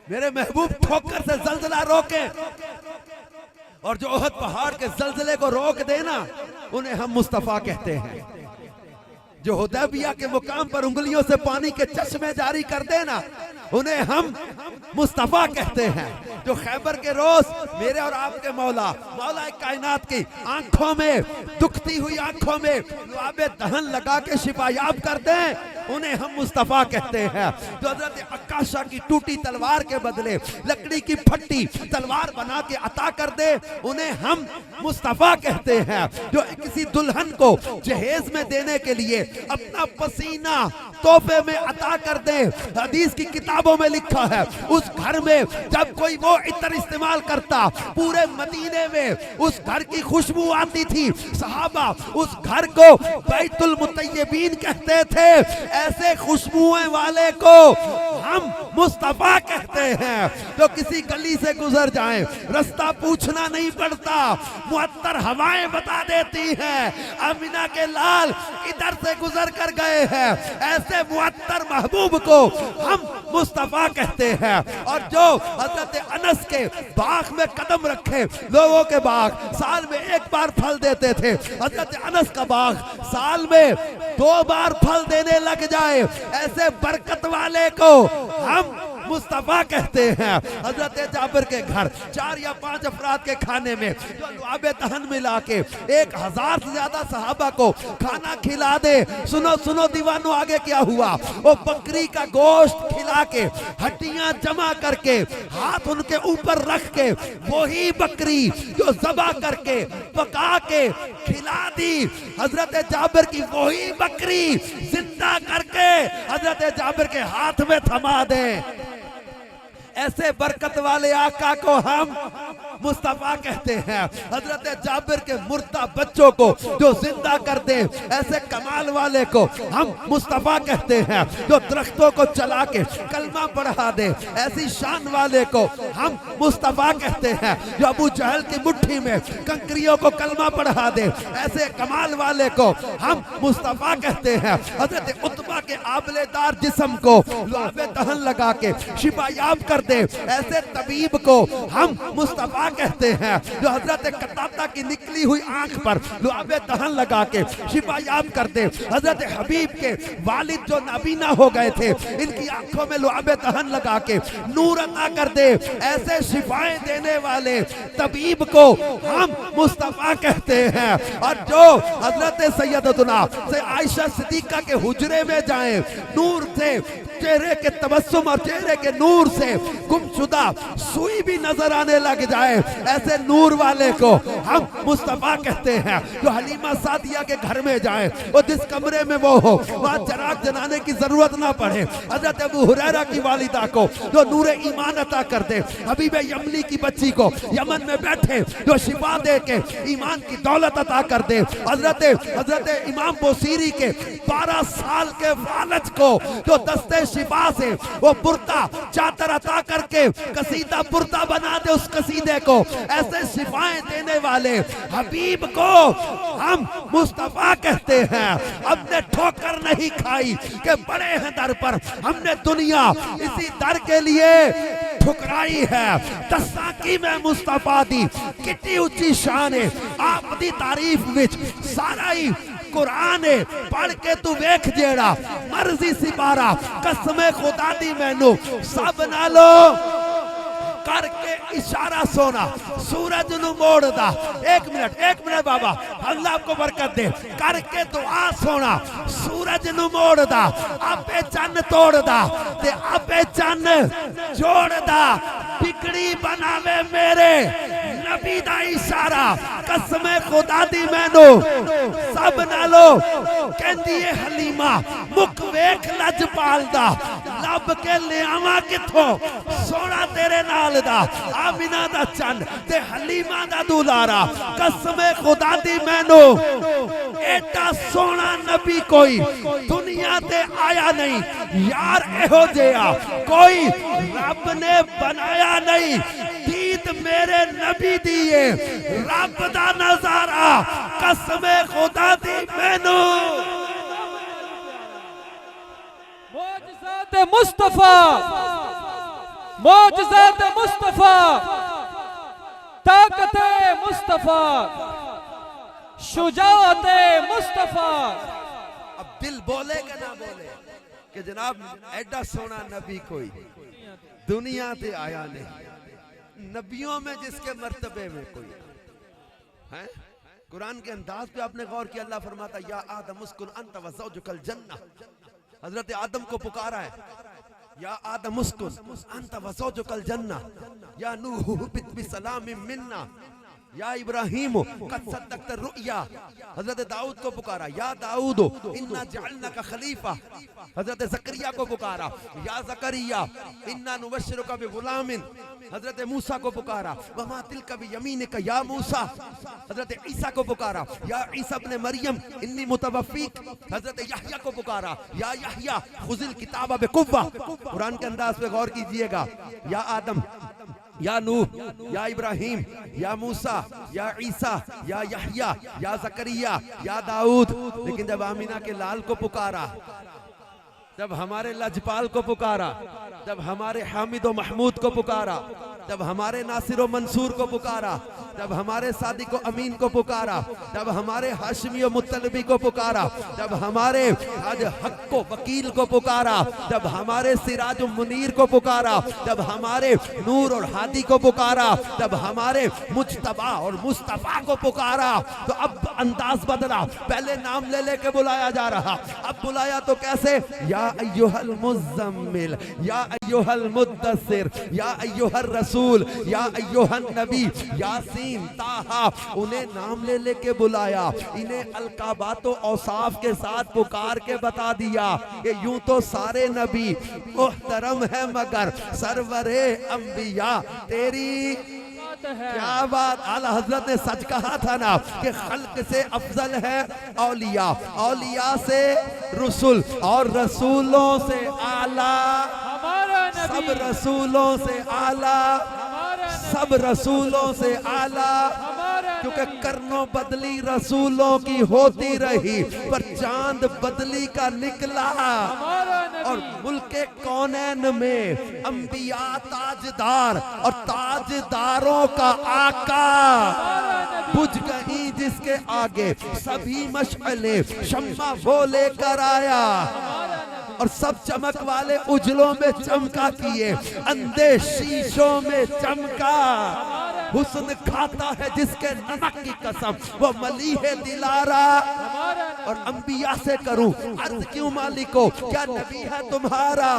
मेरे महबूब ठोकर से जलजला रोके, और जो ओहद पहाड़ के जलजले को रोक देना, उन्हें हम मुस्तफा कहते हैं। जो हुदैबिया के मुकाम पर उंगलियों से पानी के चश्मे जारी कर देना, उन्हें हम मुस्तफा कहते हैं। जो खैबर के रोज मेरे और आपके मौला कायनात की आंखों में, दुखती हुई आंखों में लुआबे दहन लगा के शिफायाब कर दें, उन्हें हम मुस्तफा कहते हैं। जो हजरत अक्काशा की टूटी तलवार के बदले लकड़ी की फट्टी तलवार बना के अता कर दे, उन्हें हम मुस्तफा कहते हैं। जो किसी दुल्हन को जहेज में देने के लिए अपना पसीना तोहफे में अता कर दे, हदीस की किताबों में लिखा है, उस घर में जब कोई वो इत्र इस्तेमाल करता, पूरे मदीने में उस घर की खुशबू आती थी। सहाबा उस घर को बैतुल मुतय्यबीन कहते थे। ऐसे खुशबुएं वाले को हम मुस्तफा कहते हैं। जो किसी गली से गुजर जाएं, रास्ता पूछना नहीं पड़ता, मुअत्तर हवाएं बता देती हैं, अमीना के लाल इधर से गुजर कर गए हैं। ऐसे मुअत्तर महबूब को हम मुस्तफा कहते हैं। और जो हजरत अनस के बाग में कदम रखे, लोगों के बाग साल में एक बार फल देते थे, हजरत अनस का बाग साल में 2 बार फल देने लग जाए, ऐसे बरकत वाले को हम मुस्तफा कहते हैं। हजरत जाबिर के घर 4 या 5 अफराद के खाने में जो लुआबे दहन मिला के 1000 से ज्यादा सहाबा को खाना खिला दे। सुनो सुनो दीवानों, आगे क्या हुआ? वो बकरी का गोश्त खिला के, हड्डियां जमा करके, हाथ उनके ऊपर रख के, वही बकरी जो ज़बा करके पका के खिला दी, हजरत जाबिर की वही बकरी जिंदा करके हजरत जाबिर के हाथ में थमा दे। ऐसे बरकत वाले आका को हम मुस्तफा कहते हैं। हजरत जाबिर के मुर्दा बच्चों को जो जिंदा कर दे, ऐसे कमाल वाले को हम मुस्तफा कहते हैं। जो दरख्तों को चला के कलमा पढ़ा दे, ऐसी शान वाले को हम मुस्तफा कहते हैं। जो अबू जहल की मुट्ठी में कंकरियों को कलमा पढ़ा दे, ऐसे कमाल वाले को हम मुस्तफा कहते हैं। हजरत उत्बा के आबलेदार जिस्म को लुआबे दहन लगा के शिफायाब कर दे, ऐसे तबीब को हम मुस्तफा कहते हैं। जो हजरत कतादा की निकली हुई आंख पर लुआबे दहन लगा के शिफायाब कर दे, हजरत हबीब के वालिद जो नाबीना हो गए थे, इनकी आंखों में लुआबे दहन लगा के नूर अता कर दे, ऐसे शिफाएं देने वाले तबीब को हम मुस्तफा कहते हैं। और जो हजरत सैयदतुना से आयशा सिद्दीका के हुजरे में जाए, नूर से चेहरे के तबस्सुम और चेहरे के नूर से गुमशुदा सुई भी नजर आने लग जाए, ऐसे नूर वाले को हम मुस्तफा कहते हैं। जो हलीमा सादिया के घर में जाए, वो जिस कमरे में वो हो वहाँ चिराग जलाने की जरूरत ना पड़े, हजरत अबू हुरैरा की वालिदा को जो नूरे ईमान अता कर दे, हबीब यमनी की बच्ची को यमन में बैठे जो शिफा दे के ईमान की दौलत अता कर दे, हजरत इमाम बोसीरी के 12 साल के फालज को जो दस्ते शिफा से वो बुर्दा चादर अता करके कसीदा बुर्दा बना दे, उस कसीदे को ऐसे शिफाएं देने वाले हबीब को हम मुस्तफा कहते हैं। हमने ठोकर नहीं खाई कि बड़े हैं दर पर, हमने दुनिया इसी दर के लिए ठुकराई है। तसाकी में मुस्तफा दी कितनी ऊंची शान है, आप दी तारीफ विच सारा ही कुरान पढ़ के तू वेख जेड़ा मर्जी सिपारा, कसमे खुदा दी मैनू सब नालो करके इशारा सोना सूरज नु मोड़दा। 1 मिनट बाबा, अल्लाह आपको बरकत दे। करके दुआ सोना सूरज नु मोड़दा, आपे चन्न तोड़दा ते आपे चन्न जोड़दा, बिगड़ी बनावे मेरे नबी दा इशारा कसमे खुदा दी मैनू सब नालो कहंदी है हलीमा मुख वेख लजपाल दा लब के लियावा किथों सोना तेरे नाल दा आमिना दा चंद ते हलीमा दा दुलारा कसमे खुदा दी मैनू एटा सोना नबी कोई दुनिया ते आया नहीं यार एहो जिहा कोई रब ने बनाया नहीं दीद मेरे नबी दिए रब दा नजारा कसमे खुदा दी मैनू मौजज़ात मुस्तफा मौजज़ात मुस्तफा ताकत मुस्तफा शुजाअत मुस्तफा। अब दिल बोले कि ना बोले कि जनाब एडा सोना नबी कोई दुनिया ते आया नहीं नबियों में जिसके मर्तबे में कोई है। कुरान के अंदाज पे आपने गौर किया अल्लाह फरमाता या आदम उस्कुन अंत व ज़ौजुकल जन्नह। हजरत आदम को पुकारा है या आदम उस्कुन अंत व ज़ौजुकल जन्नह या नूह बित बिसलामिन मिन्ना या इब्राहिम कद सद्दक़त रुया। हजरत दाऊद को पुकारा या दाऊद इन्ना जअलनाका खलीफा। हजरत ज़करिया को पुकारा या ज़करिया इन्ना नुबश्शिरुका बिग़ुलामिन। हजरत मूसा को पुकारा वमा तिलका बियमीनिका या मूसा। हजरत ईसा को पुकारा या ईसा इब्न मरियम इन्नी मुतवफ़्फ़ीक। हजरत यहया को पुकारा या यहया खुज़िल किताबा बिक़ुव्वा। कुरान के अंदाज पे गौर कीजिएगा या आदम या नूह या इब्राहिम या मूसा या ईसा या यहया या ज़करिया या दाऊद। लेकिन जब आमिना के लाल को पुकारा जब हमारे लजपाल को पुकारा जब हमारे हामिद व महमूद को पुकारा जब हमारे नासिर व मंसूर को पुकारा जब हमारे सादिक व अमीन को पुकारा जब हमारे हाशमी व मुत्तलबी को पुकारा जब हमारे आज हक को वकील को पुकारा जब हमारे सिराज व मुनीर को पुकारा जब हमारे नूर और हादी को पुकारा जब हमारे मुज्तबा और मुस्तफा को पुकारा तो अब अंदाज बदला। पहले नाम ले लेके बुलाया जा रहा अब बुलाया तो कैसे या अय्युहल मुज़्ज़म्मिल या अय्युहल मुद्दस्सिर या अय्युहर रसूल या अय्युहन नबी यासीन ताहा। उन्हें नाम ले लेके बुलाया इन्हें अलकाबात व औसाफ के साथ पुकार के बता दिया कि यूं तो सारे नबी मुहतरम है मगर सरवरे अंबिया तेरी क्या बात। आला हजरत ने सच कहा था ना कि खल्क से अफजल है औलिया औलिया से रसूल और रसूलों से आला सब रसूलों से आला सब रसूलों से आला। क्योंकि करनो बदली रसूलों की होती रही पर चांद बदली का निकला और मुल्के कौनैन में अंबिया ताजदार और ताजदारों का आका बुझ गई जिसके आगे सभी मशअले शम्मा वो लेकर आया और सब चमक वाले उजलों में चमका किए अंधे शीशों में चमका। हुस्न खाता है जिसके नमक की कसम वो मलीह दिलारा। और अंबिया से करूं अर्ज क्यों मालिको क्या नबी है तुम्हारा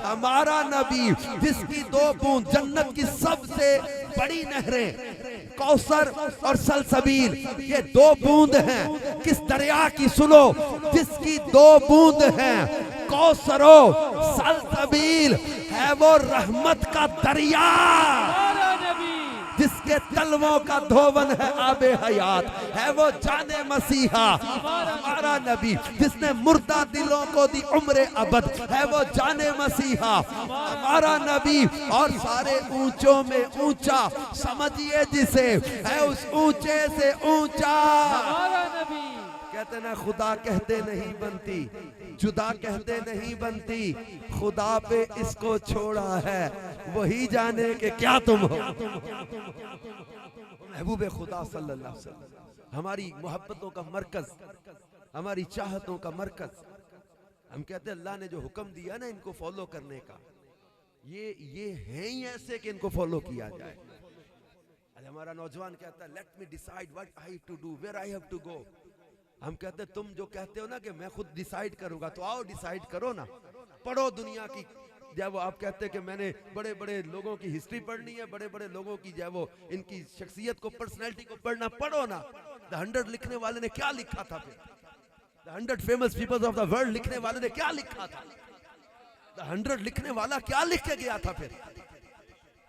हमारा नबी जिसकी दो बूंद जन्नत की सबसे बड़ी नहरें कौसर और सलसबील ये दो बूंद हैं किस दरिया की सुनो जिसकी दो बूंद हैं कौसरो सलसबील है वो रहमत का दरिया जिसके तलवों का धोवन है आबे हयात है वो जाने मसीहा हमारा नबी जिसने मुर्दा दिलों को दी उम्र अबद है वो जाने मसीहा हमारा नबी। और सारे ऊंचों में ऊंचा समझिए जिसे है उस ऊंचे से ऊंचा। कहते ना खुदा कहते नहीं बनती जुदा कहते नहीं बनती खुदा पे इसको छोड़ा है वही जाने के क्या तुम हो। महबूब खुदा सल्लल्लाहु अलैहि वसल्लम हमारी मोहब्बतों का मरकज हमारी चाहतों का मरकज। हम कहते हैं अल्लाह ने जो हुक्म दिया ना इनको फॉलो करने का ये है ही ऐसे कि इनको फॉलो किया जाए। हमारा नौजवान कहता है let me decide what I have to do where I have to go. हम कहते तुम जो कहते हो ना कि मैं खुद डिसाइड करूंगा तो आओ डिसाइड करो ना। पढ़ो दुनिया की जो है वो आप कहते हैं कि मैंने बड़े बड़े लोगों की हिस्ट्री पढ़नी है, बड़े बड़े लोगों की जो है वो इनकी शख्सियत को, पर्सनैलिटी को पढ़ना, पढ़ो ना। द 100 लिखने वाले ने क्या लिखा था फिर? The 100 famous peoples of the world लिखने वाले ने क्या लिखा था? द 100 लिखने वाला क्या लिख के गया था फिर?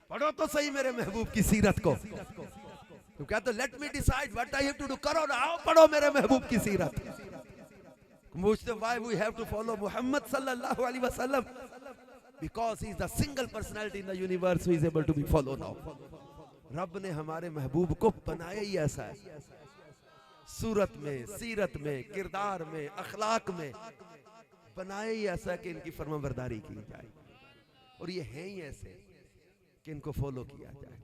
पढ़ो तो सही मेरे महबूब की सीरत को। तुम कहते let me decide what I have to do, करो ना, आओ पढ़ो मेरे महबूब की सीरत। पूछते why we have to follow मुहम्मद सल्लल्लाहु अलैहि वसल्लम, because he is the single personality in the universe who is able to be follow now. रब ने हमारे महबूब को बनाया ही ऐसा है, सूरत में, सीरत में, किरदार में, अखलाक में बनाया ही ऐसा कि इनकी फरमाबरदारी की जाए, और ये है ही ऐसे कि इनको फॉलो किया जाए।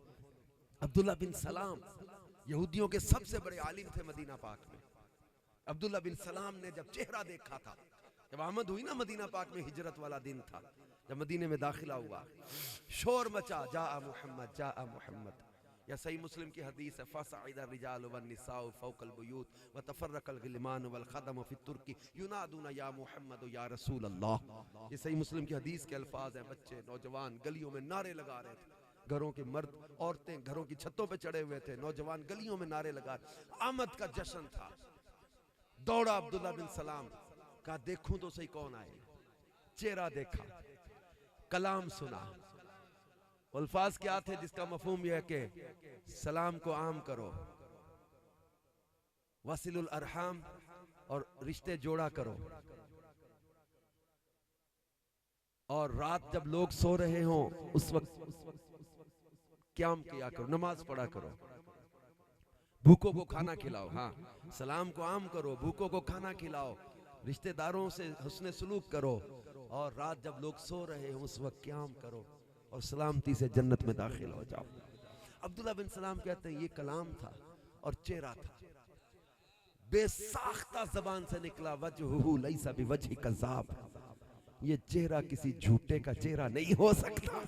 अब्दुल्ला बिन सलाम यहूदियों के सबसे बड़े आलिम थे मदीना पाक में। अब्दुल्ला बिन सलाम ने जब चेहरा देखा था, जब आमद हुई ना मदीना पाक में, हिजरत वाला दिन था, जब मदीने में दाखिला हुआ, शोर मचा, जा मुहम्मद, जा मुहम्मद। या सही मुस्लिम की हदीस है, फसअद अर्रिजाल वन्निसाउ फौकल बुयूत व तफर्रकल गिलमान वल खदम फी तुर्की युनादूना या मुहम्मद या रसूल अल्लाह। ये सही मुस्लिम की हदीस के अल्फाज हैं। बच्चे नौजवान गलियों में नारे लगा रहे थे, घरों के मर्द औरतें घरों की छतों पे चढ़े हुए थे, नौजवान गलियों में नारे लगा, आमद का जश्न था। दौड़ा अब्दुल्ला बिन सलाम, कहा देखूं तो सही कौन आए। चेहरा देखा, कलाम सुना, अल्फाज क्या थे जिसका मफहूम यह है कि सलाम को आम करो, वसिलुल अरहाम, और रिश्ते जोड़ा करो, और रात जब लोग सो रहे हों उस वक्त क़याम किया करो, नमाज पढ़ा करो, भूखों को खाना खिलाओ। हाँ, सलाम को आम करो, भूखों को खाना खिलाओ, रिश्तेदारों से हुस्न सुलूक करो, और रात जब लोग सो रहे हो उस वक्त क़याम करो, और सलामती से जन्नत में दाखिल हो जाओ। अब्दुल्ला बिन सलाम कहते हैं ये कलाम था और चेहरा था, बेसाख्ता जबान से निकला, वजहुहु लैसा बिवजहि कज़्ज़ाब, ये चेहरा किसी झूठे का चेहरा नहीं हो सकता।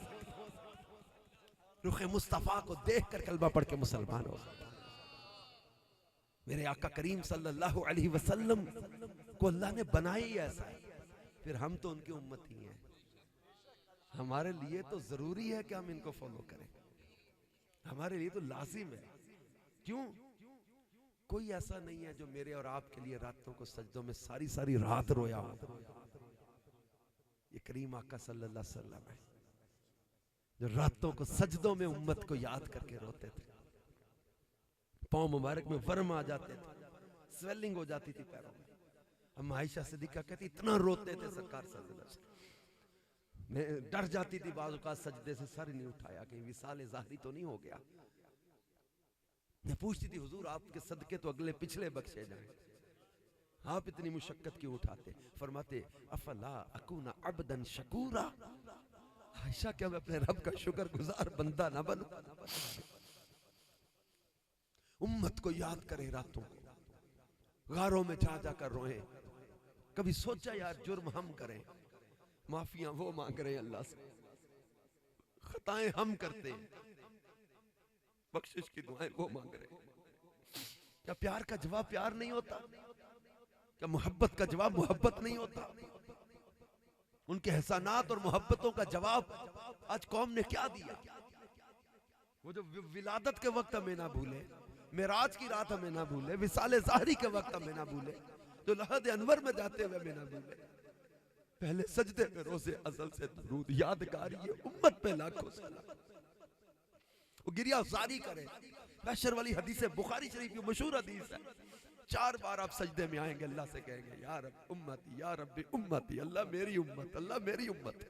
रुखे मुस्तफा को देखकर कलमा पढ़ के मुसलमान हो सकता। मेरे आका करीम सल्लल्लाहु अलैहि वसल्लम को अल्लाह ने बनाया ही ऐसा है, फिर हम तो उनकी उम्मत ही हैं। हमारे लिए तो जरूरी है कि हम इनको फॉलो करें, हमारे लिए तो लाजिम है। क्यों? कोई ऐसा नहीं है जो मेरे और आपके लिए रातों को सजदों में सारी सारी रात रोया हो। ये करीम आका सल्लल्लाहु अलैहि वसल्लम है जो रातों को सजदों में उम्मत को याद करके रोते थे। पांव मुबारक में वर्म आ जाते थे, स्वेलिंग हो जाती थी पैरों में। हम आयशा सिद्दीका कहती इतना रोते थे सरकार सल्लल्लाहु अलैहि वसल्लम, मैं डर जाती थी बाज़ औक़ात सजदे से सर नहीं उठाया कहीं विसाल ज़ाहरी तो नहीं हो गया। मैं पूछती थी हुजूर आपके सदके तो अगले पिछले बख्शे जाएं, आप इतनी मुशक्कत क्यों उठाते? फरमाते अफला अकूना अब्दन शकूरा, आयशा क्या मैं अपने रब का शुक्रगुजार बंदा ना बनूं? उम्मत को याद करें, रातों को गारों में जा जाकर रोए। कभी सोचा यार जुर्म हम करें, माफिया वो मांग रहे हैं अल्लाह से, खताएं हम करते हैं, बख्शिश की दुआएं वो मांग रहे हैं। क्या प्यार का जवाब प्यार नहीं होता? क्या मोहब्बत का जवाब मोहब्बत नहीं होता? उनके एहसानात और मोहब्बतों का जवाब आज कौम ने क्या दिया? वो जो विलादत के वक्त हमें ना भूले, मेराज की रात हमें ना भूले, विसाले ज़ाहरी के वक्त हमें ना भूले, जो लहद अनवर में जाते हुए हमें ना भूले, पहले सजदे में रोज़े अज़ल से दरूद यादगारी है उम्मत पे लाखों सलाम। वो गिरिया जारी करे। बैशर वाली हदीस है, बुखारी शरीफ की मशहूर हदीस है, 4 बार आप सजदे में आएंगे, अल्लाह से कहेंगे या रब उम्मती, या रब्बी उम्मती, अल्लाह मेरी उम्मत, अल्लाह मेरी उम्मत।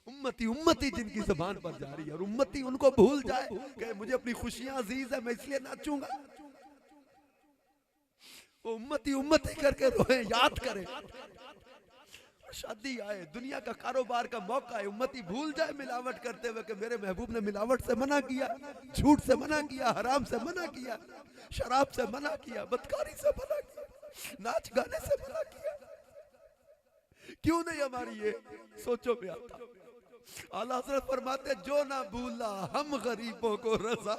उम्मती उम्मती जिनकी ज़बान पर जारी है, और उम्मती उनको भूल जाए कि मुझे अपनी खुशियां अजीज है मैं इसलिए नाचूंगा, वो उम्मती उम्मती करके रोए, याद करें। शादी आए, दुनिया का कारोबार का मौका है, उम्मती भूल जाए मिलावट करते हुए कि मेरे महबूब ने मिलावट से मना किया, झूठ से मना किया, हराम से मना किया, शराब से मना किया, बदकारी से मना किया, नाच गाने से मना किया। क्यों नहीं हमारी ये सोचो में आता? आला हज़रत फरमाते जो ना भूला हम गरीबों को रज़ा,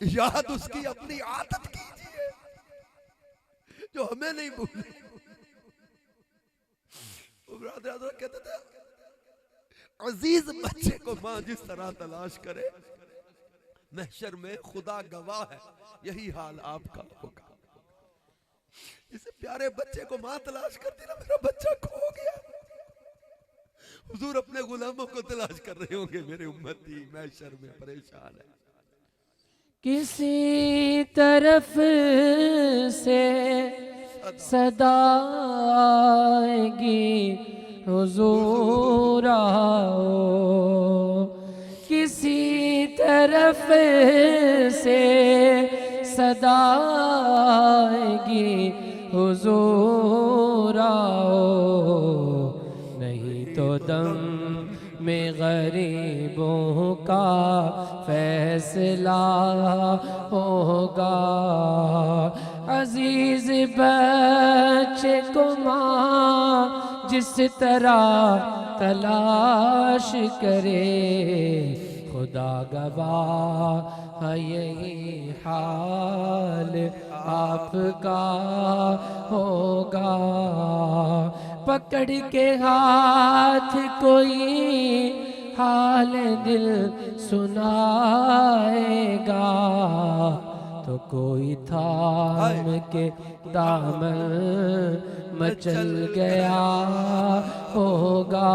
याद उसकी अपनी आदत कीजिए जो हमें नहीं भूले। कहते थे अजीज बच्चे को माँ जिस तरह तलाश करे, महशर में खुदा गवाह है यही हाल आपका होगा। जिसे प्यारे बच्चे को माँ तलाश करती ना, मेरा बच्चा खो गया, हुजूर अपने गुलामों को तलाश कर रहे होंगे, मेरे उम्मती महशर में परेशान है। किसी तरफ से सदा आएगी हुजूर आओ, किसी तरफ से सदा आएगी हुजूर आओ, नहीं तो दम में गरीबों का फैसला होगा। अजीज बच्चे को माँ जिस तरह तलाश करे, खुदा गवाह है यही हाल आपका होगा। पकड़ के हाथ कोई हाल दिल सुनाएगा, तो कोई थाम के दामन मचल गया होगा।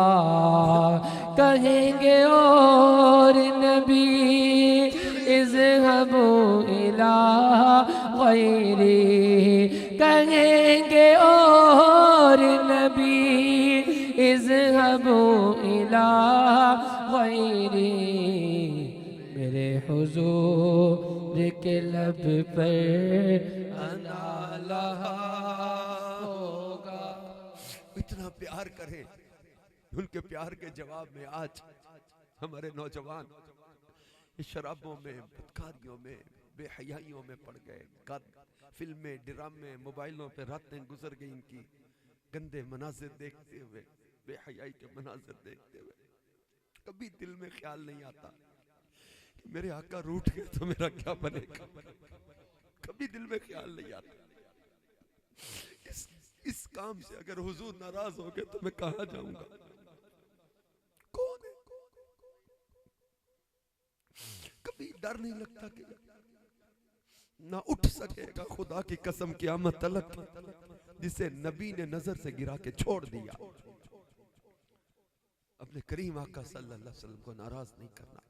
कहेंगे और नबी इज़हबू इला गैरी, कहेंगे और नबी इज़हबू इला गैरी, मेरे हुजूर के लब पर अना लहा होगा। इतना प्यार करें, उनके प्यार के जवाब में आज हमारे नौजवान इस शराबों में, बदकारियों में, बेहयाइयों में पड़ गए। फिल्में, ड्रामे, मोबाइलों पे रातें गुजर गई इनकी गंदे मनाजिर देखते हुए, बेहयाई के मनाजिर देखते हुए। कभी दिल में ख्याल नहीं आता कि मेरे आका रूठ गए तो मेरा क्या बनेगा, कभी दिल में ख्याल नहीं आता। इस काम से अगर हुजूर नाराज हो गए तो मैं कहां जाऊंगा, कौन है? कभी डर नहीं लगता कि ना उठ सकेगा खुदा की कसम क़यामत तलक, जिसे नबी ने नजर से गिरा के छोड़ दिया। अपने करीम आका सल्लल्लाहु अलैहि वसल्लम को नाराज नहीं करना।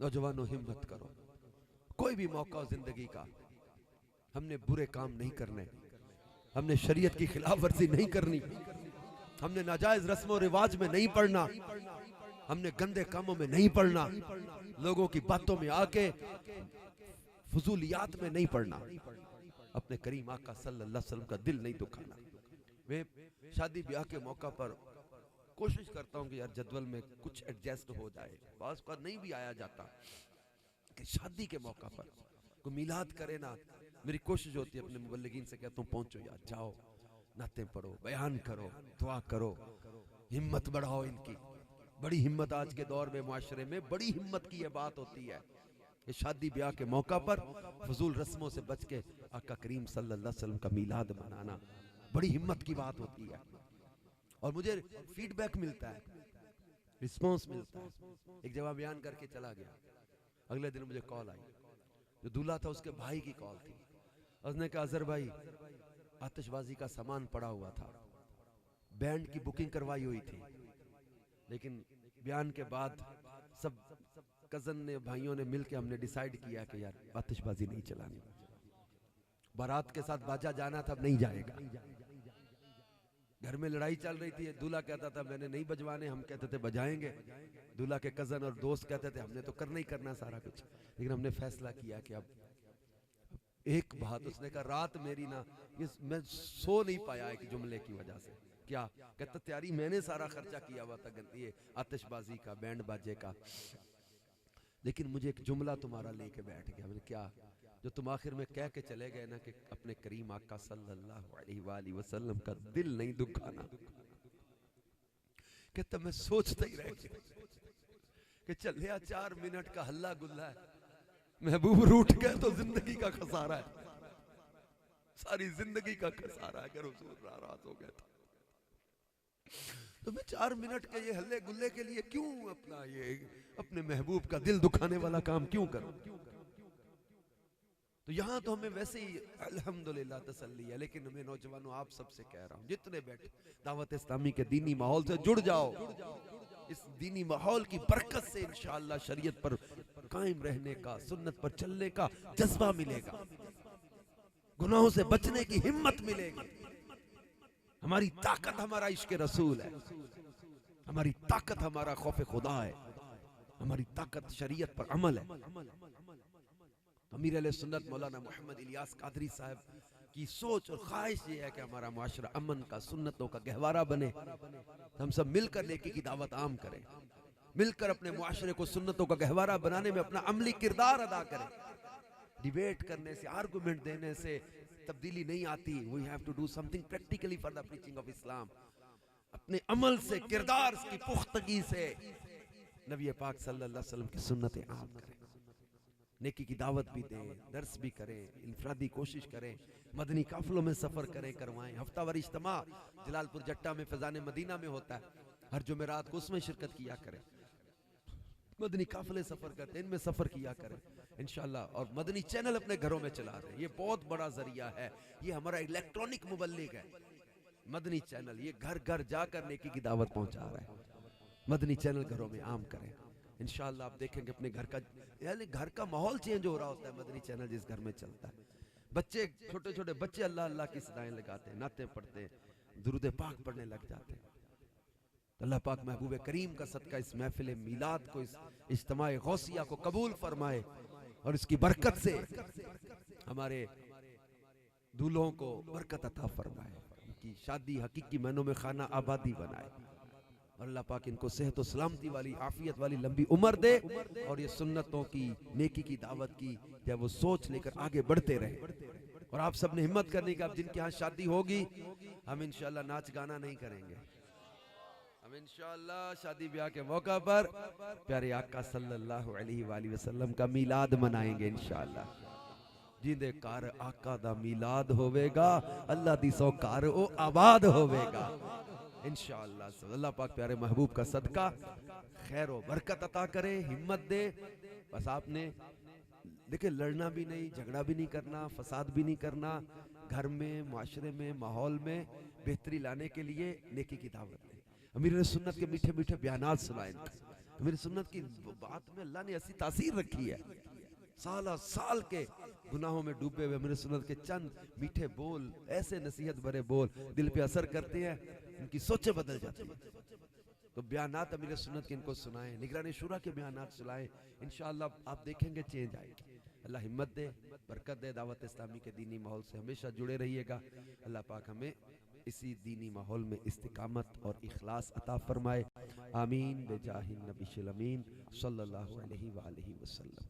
नौजवानों हिम्मत करो, कोई भी मौका जिंदगी का, हमने बुरे काम नहीं करने, हमने शरीयत की खिलाफ वर्जी नहीं करनी, हमने नाजायज रस्मों रिवाज में नहीं पढ़ना, हमने गंदे कामों में नहीं पढ़ना, लोगों की बातों में आके फजूलियात में नहीं पढ़ना, अपने करीम आका सल्लल्लाहु अलैहि वसल्लम का दिल नहीं दुखाना। मैं शादी ब्याह के मौका पर कोशिश करता हूँ कि यार जदवल में कुछ एडजस्ट हो जाए, बास का नहीं भी आया जाता कि शादी के मौका पर कोई मिलाद करे ना, मेरी कोशिश होती है अपने मुबल्लिगीन से कहता हूँ पहुंचो यार, जाओ नाते पढ़ो, बयान करो, दुआ करो, हिम्मत बढ़ाओ इनकी। बड़ी हिम्मत आज के दौर में, मुआशरे में बड़ी हिम्मत की यह बात होती है कि शादी ब्याह के मौका पर फजूल रस्मों से बच के आका करीम सल्लल्लाहु अलैहि वसल्लम का मिलाद मनाना बड़ी हिम्मत की बात होती है। और मुझे फीडबैक मिलता है, रिस्पॉन्स मिलता है। एक जगह बयान करके चला गया, अगले दिन मुझे कॉल आई, जो दूल्हा था उसके भाई की कॉल थी। उसने कहा अजहर भाई आतिशबाजी का सामान पड़ा हुआ था, बैंड की बुकिंग करवाई हुई थी, लेकिन बयान के बाद सब कजन ने, भाइयों ने मिलकर हमने डिसाइड किया कि यार आतिशबाजी नहीं चलानी। बारात के साथ बाजा जाना था, अब नहीं जाएगा। घर में लड़ाई चल रही थी, दूल्हा कहता था मैंने नहीं बजवाने, हम कहते थे बजाएंगे। दूल्हा के कजन और दोस्त कहते थे हमने तो करना ही करना सारा कुछ, लेकिन हमने फैसला किया कि अब एक बात, उसने कहा रात मेरी ना, मैं सो नहीं पाया एक जुमले की वजह से। क्या कहता, तैयारी मैंने सारा खर्चा किया हुआ था ये आतिशबाजी का, बैंड बाजे का, लेकिन मुझे एक जुमला तुम्हारा लेके बैठ गया। मैंने क्या? जो तुम आखिर में कह के चले गए ना कि अपने करीम आका सल्लल्लाहु अलैहि वसल्लम का दिल नहीं दुखाना। कहता मैं सोचता ही रह गया कि चलिया 4 मिनट का हल्ला गुल्ला है, महबूब रूठ गए तो जिंदगी का खसारा है, सारी जिंदगी का खसारा है अगर हुजूर नाराज हो गए तो। तो मैं 4 मिनट के ये हल्ले गुल्ले के लिए क्यों अपना ये अपने महबूब का दिल दुखाने वाला काम क्यों करूं? तो यहाँ तो हमें वैसे ही अल्हम्दुलिल्लाह तसल्ली है, लेकिन मैं नौजवानों आप सबसे कह रहा हूँ, जितने बैठे दावत इस्लामी के दीनी माहौल से जुड़ जाओ। इस दीनी माहौल की बरकत से इंशाअल्लाह शरीयत पर कायम रहने का, सुन्नत पर चलने का जज्बा मिलेगा, गुनाहों से बचने की हिम्मत मिलेगी। हमारी ताकत हमारा इश्क रसूल है, हमारी ताकत हमारा खौफ खुदा है, हमारी ताकत शरीयत पर अमल है। अमीर अहले सुन्नत मौलाना मोहम्मद इलियास कादरी साहब की सोच और ख्वाहिश ये है कि हमारा मुआशरा अमन का, सुन्नतों का गहवारा बने। हम सब मिलकर नेकी की दावत आम करें, मिलकर अपने मुआशरे को सुन्नतों का गहवारा बनाने में अपना अमली किरदार अदा करें। डिबेट करने से, आर्गुमेंट देने से तब्दीली नहीं आती। We have to do something practically for the preaching of Islam. अपने अमल से, किरदार की पुख्तगी से नबी पाक सल्लल्लाहु अलैहि वसल्लम की सुन्नतें आम करें, नेकी की दावत भी दें, दर्स भी करें, इनफरादी कोशिश करें, मदनी काफिलों में सफ़र करें, करवाएं। हफ्तावारी इज्तिमा जलालपुर जट्टा में फैज़ान मदीना में होता है, हर जुमेरात को उसमें शिरकत किया करें। मदनी काफिले सफ़र करते हैं, इनमें सफ़र किया करें इंशाअल्लाह। और मदनी चैनल अपने घरों में चला रहे हैं, ये बहुत बड़ा जरिया है, ये हमारा इलेक्ट्रॉनिक मुबल्लिग है। मदनी चैनल ये घर घर जाकर नेकी की दावत पहुंचा रहा है। मदनी चैनल घरों में आम करें इंशाअल्लाह। आप देखेंगे अपने घर का, यानी घर का माहौल चेंज हो रहा होता है मदनी चैनल जिस घर में चलता है। बच्चे, छोटे छोटे बच्चे अल्लाह अल्लाह की सदाएं लगाते हैं, नाते पढ़ते हैं, दुरूद पाक पढ़ने लग जाते हैं। अल्लाह पाक महबूब करीम का सदका इस महफिल मीलाद को, इस इज्तिमाए गौसिया को कबूल फरमाए और इसकी बरकत से हमारे दूल्हों को बरकत अता फरमाए, उनकी शादी हकीकी मायनों में खाना आबादी बनाए। और अल्लाह पाक इनको सेहत और सलामती वाली, आफियत वाली लंबी उम्र दे और ये सुन्नतों की, नेकी की दावत की जब वो सोच लेकर आगे बढ़ते रहे। और आप सब ने हिम्मत करनी कि आप जिनके यहाँ शादी होगी, हम इंशाअल्लाह नाच गाना नहीं करेंगे, हम इंशाअल्लाह शादी ब्याह के मौका पर प्यारे आका सल्लल्लाहु अलैहि वसल्लम का मीलाद मनाएंगे इंशाअल्लाह। जिंदे कार आका दा मीलाद होवेगा, अल्लाह दी सौकार ओ आबाद होवेगा इंशाअल्लाह। अल्लाह पाक प्यारे महबूब का सदका खैर और बरकत अता करे, हिम्मत दे। बस आपने देखिए, लड़ना भी नहीं, झगड़ा भी नहीं करना, फसाद भी नहीं करना, घर में, माशरे में, माहौल में बेहतरी लाने के लिए नेकी की दावत दें। अमीर सुन्नत के मीठे मीठे बयानात सुनाएं। अमीर सुन्नत की बात में अल्लाह ने ऐसी तासीर रखी है, साल साल के गुनाहों में डूबे हुए अमीर सुन्नत के चंद मीठे बोल, ऐसे नसीहत भरे बोल दिल पे असर करते हैं, उनकी सोचें बदल जाती हैं। तो बयानात अमीर सुन्नत के इनको सुनाएं, निगरानी शुरा के बयानात सुनाएं, इंशाअल्लाह आप देखेंगे चेंज आएगी। अल्लाह हिम्मत दे, बरकत दे। दावत इस्लामी के दीनी माहौल से हमेशा जुड़े रहिएगा। अल्लाह पाक हमें इसी दीनी माहौल में इस्तिकामत और इखलास अता फरमाए। आमीन बेजाहिन नबी अमीन सल्लल्लाहु अलैहि वसल्लम।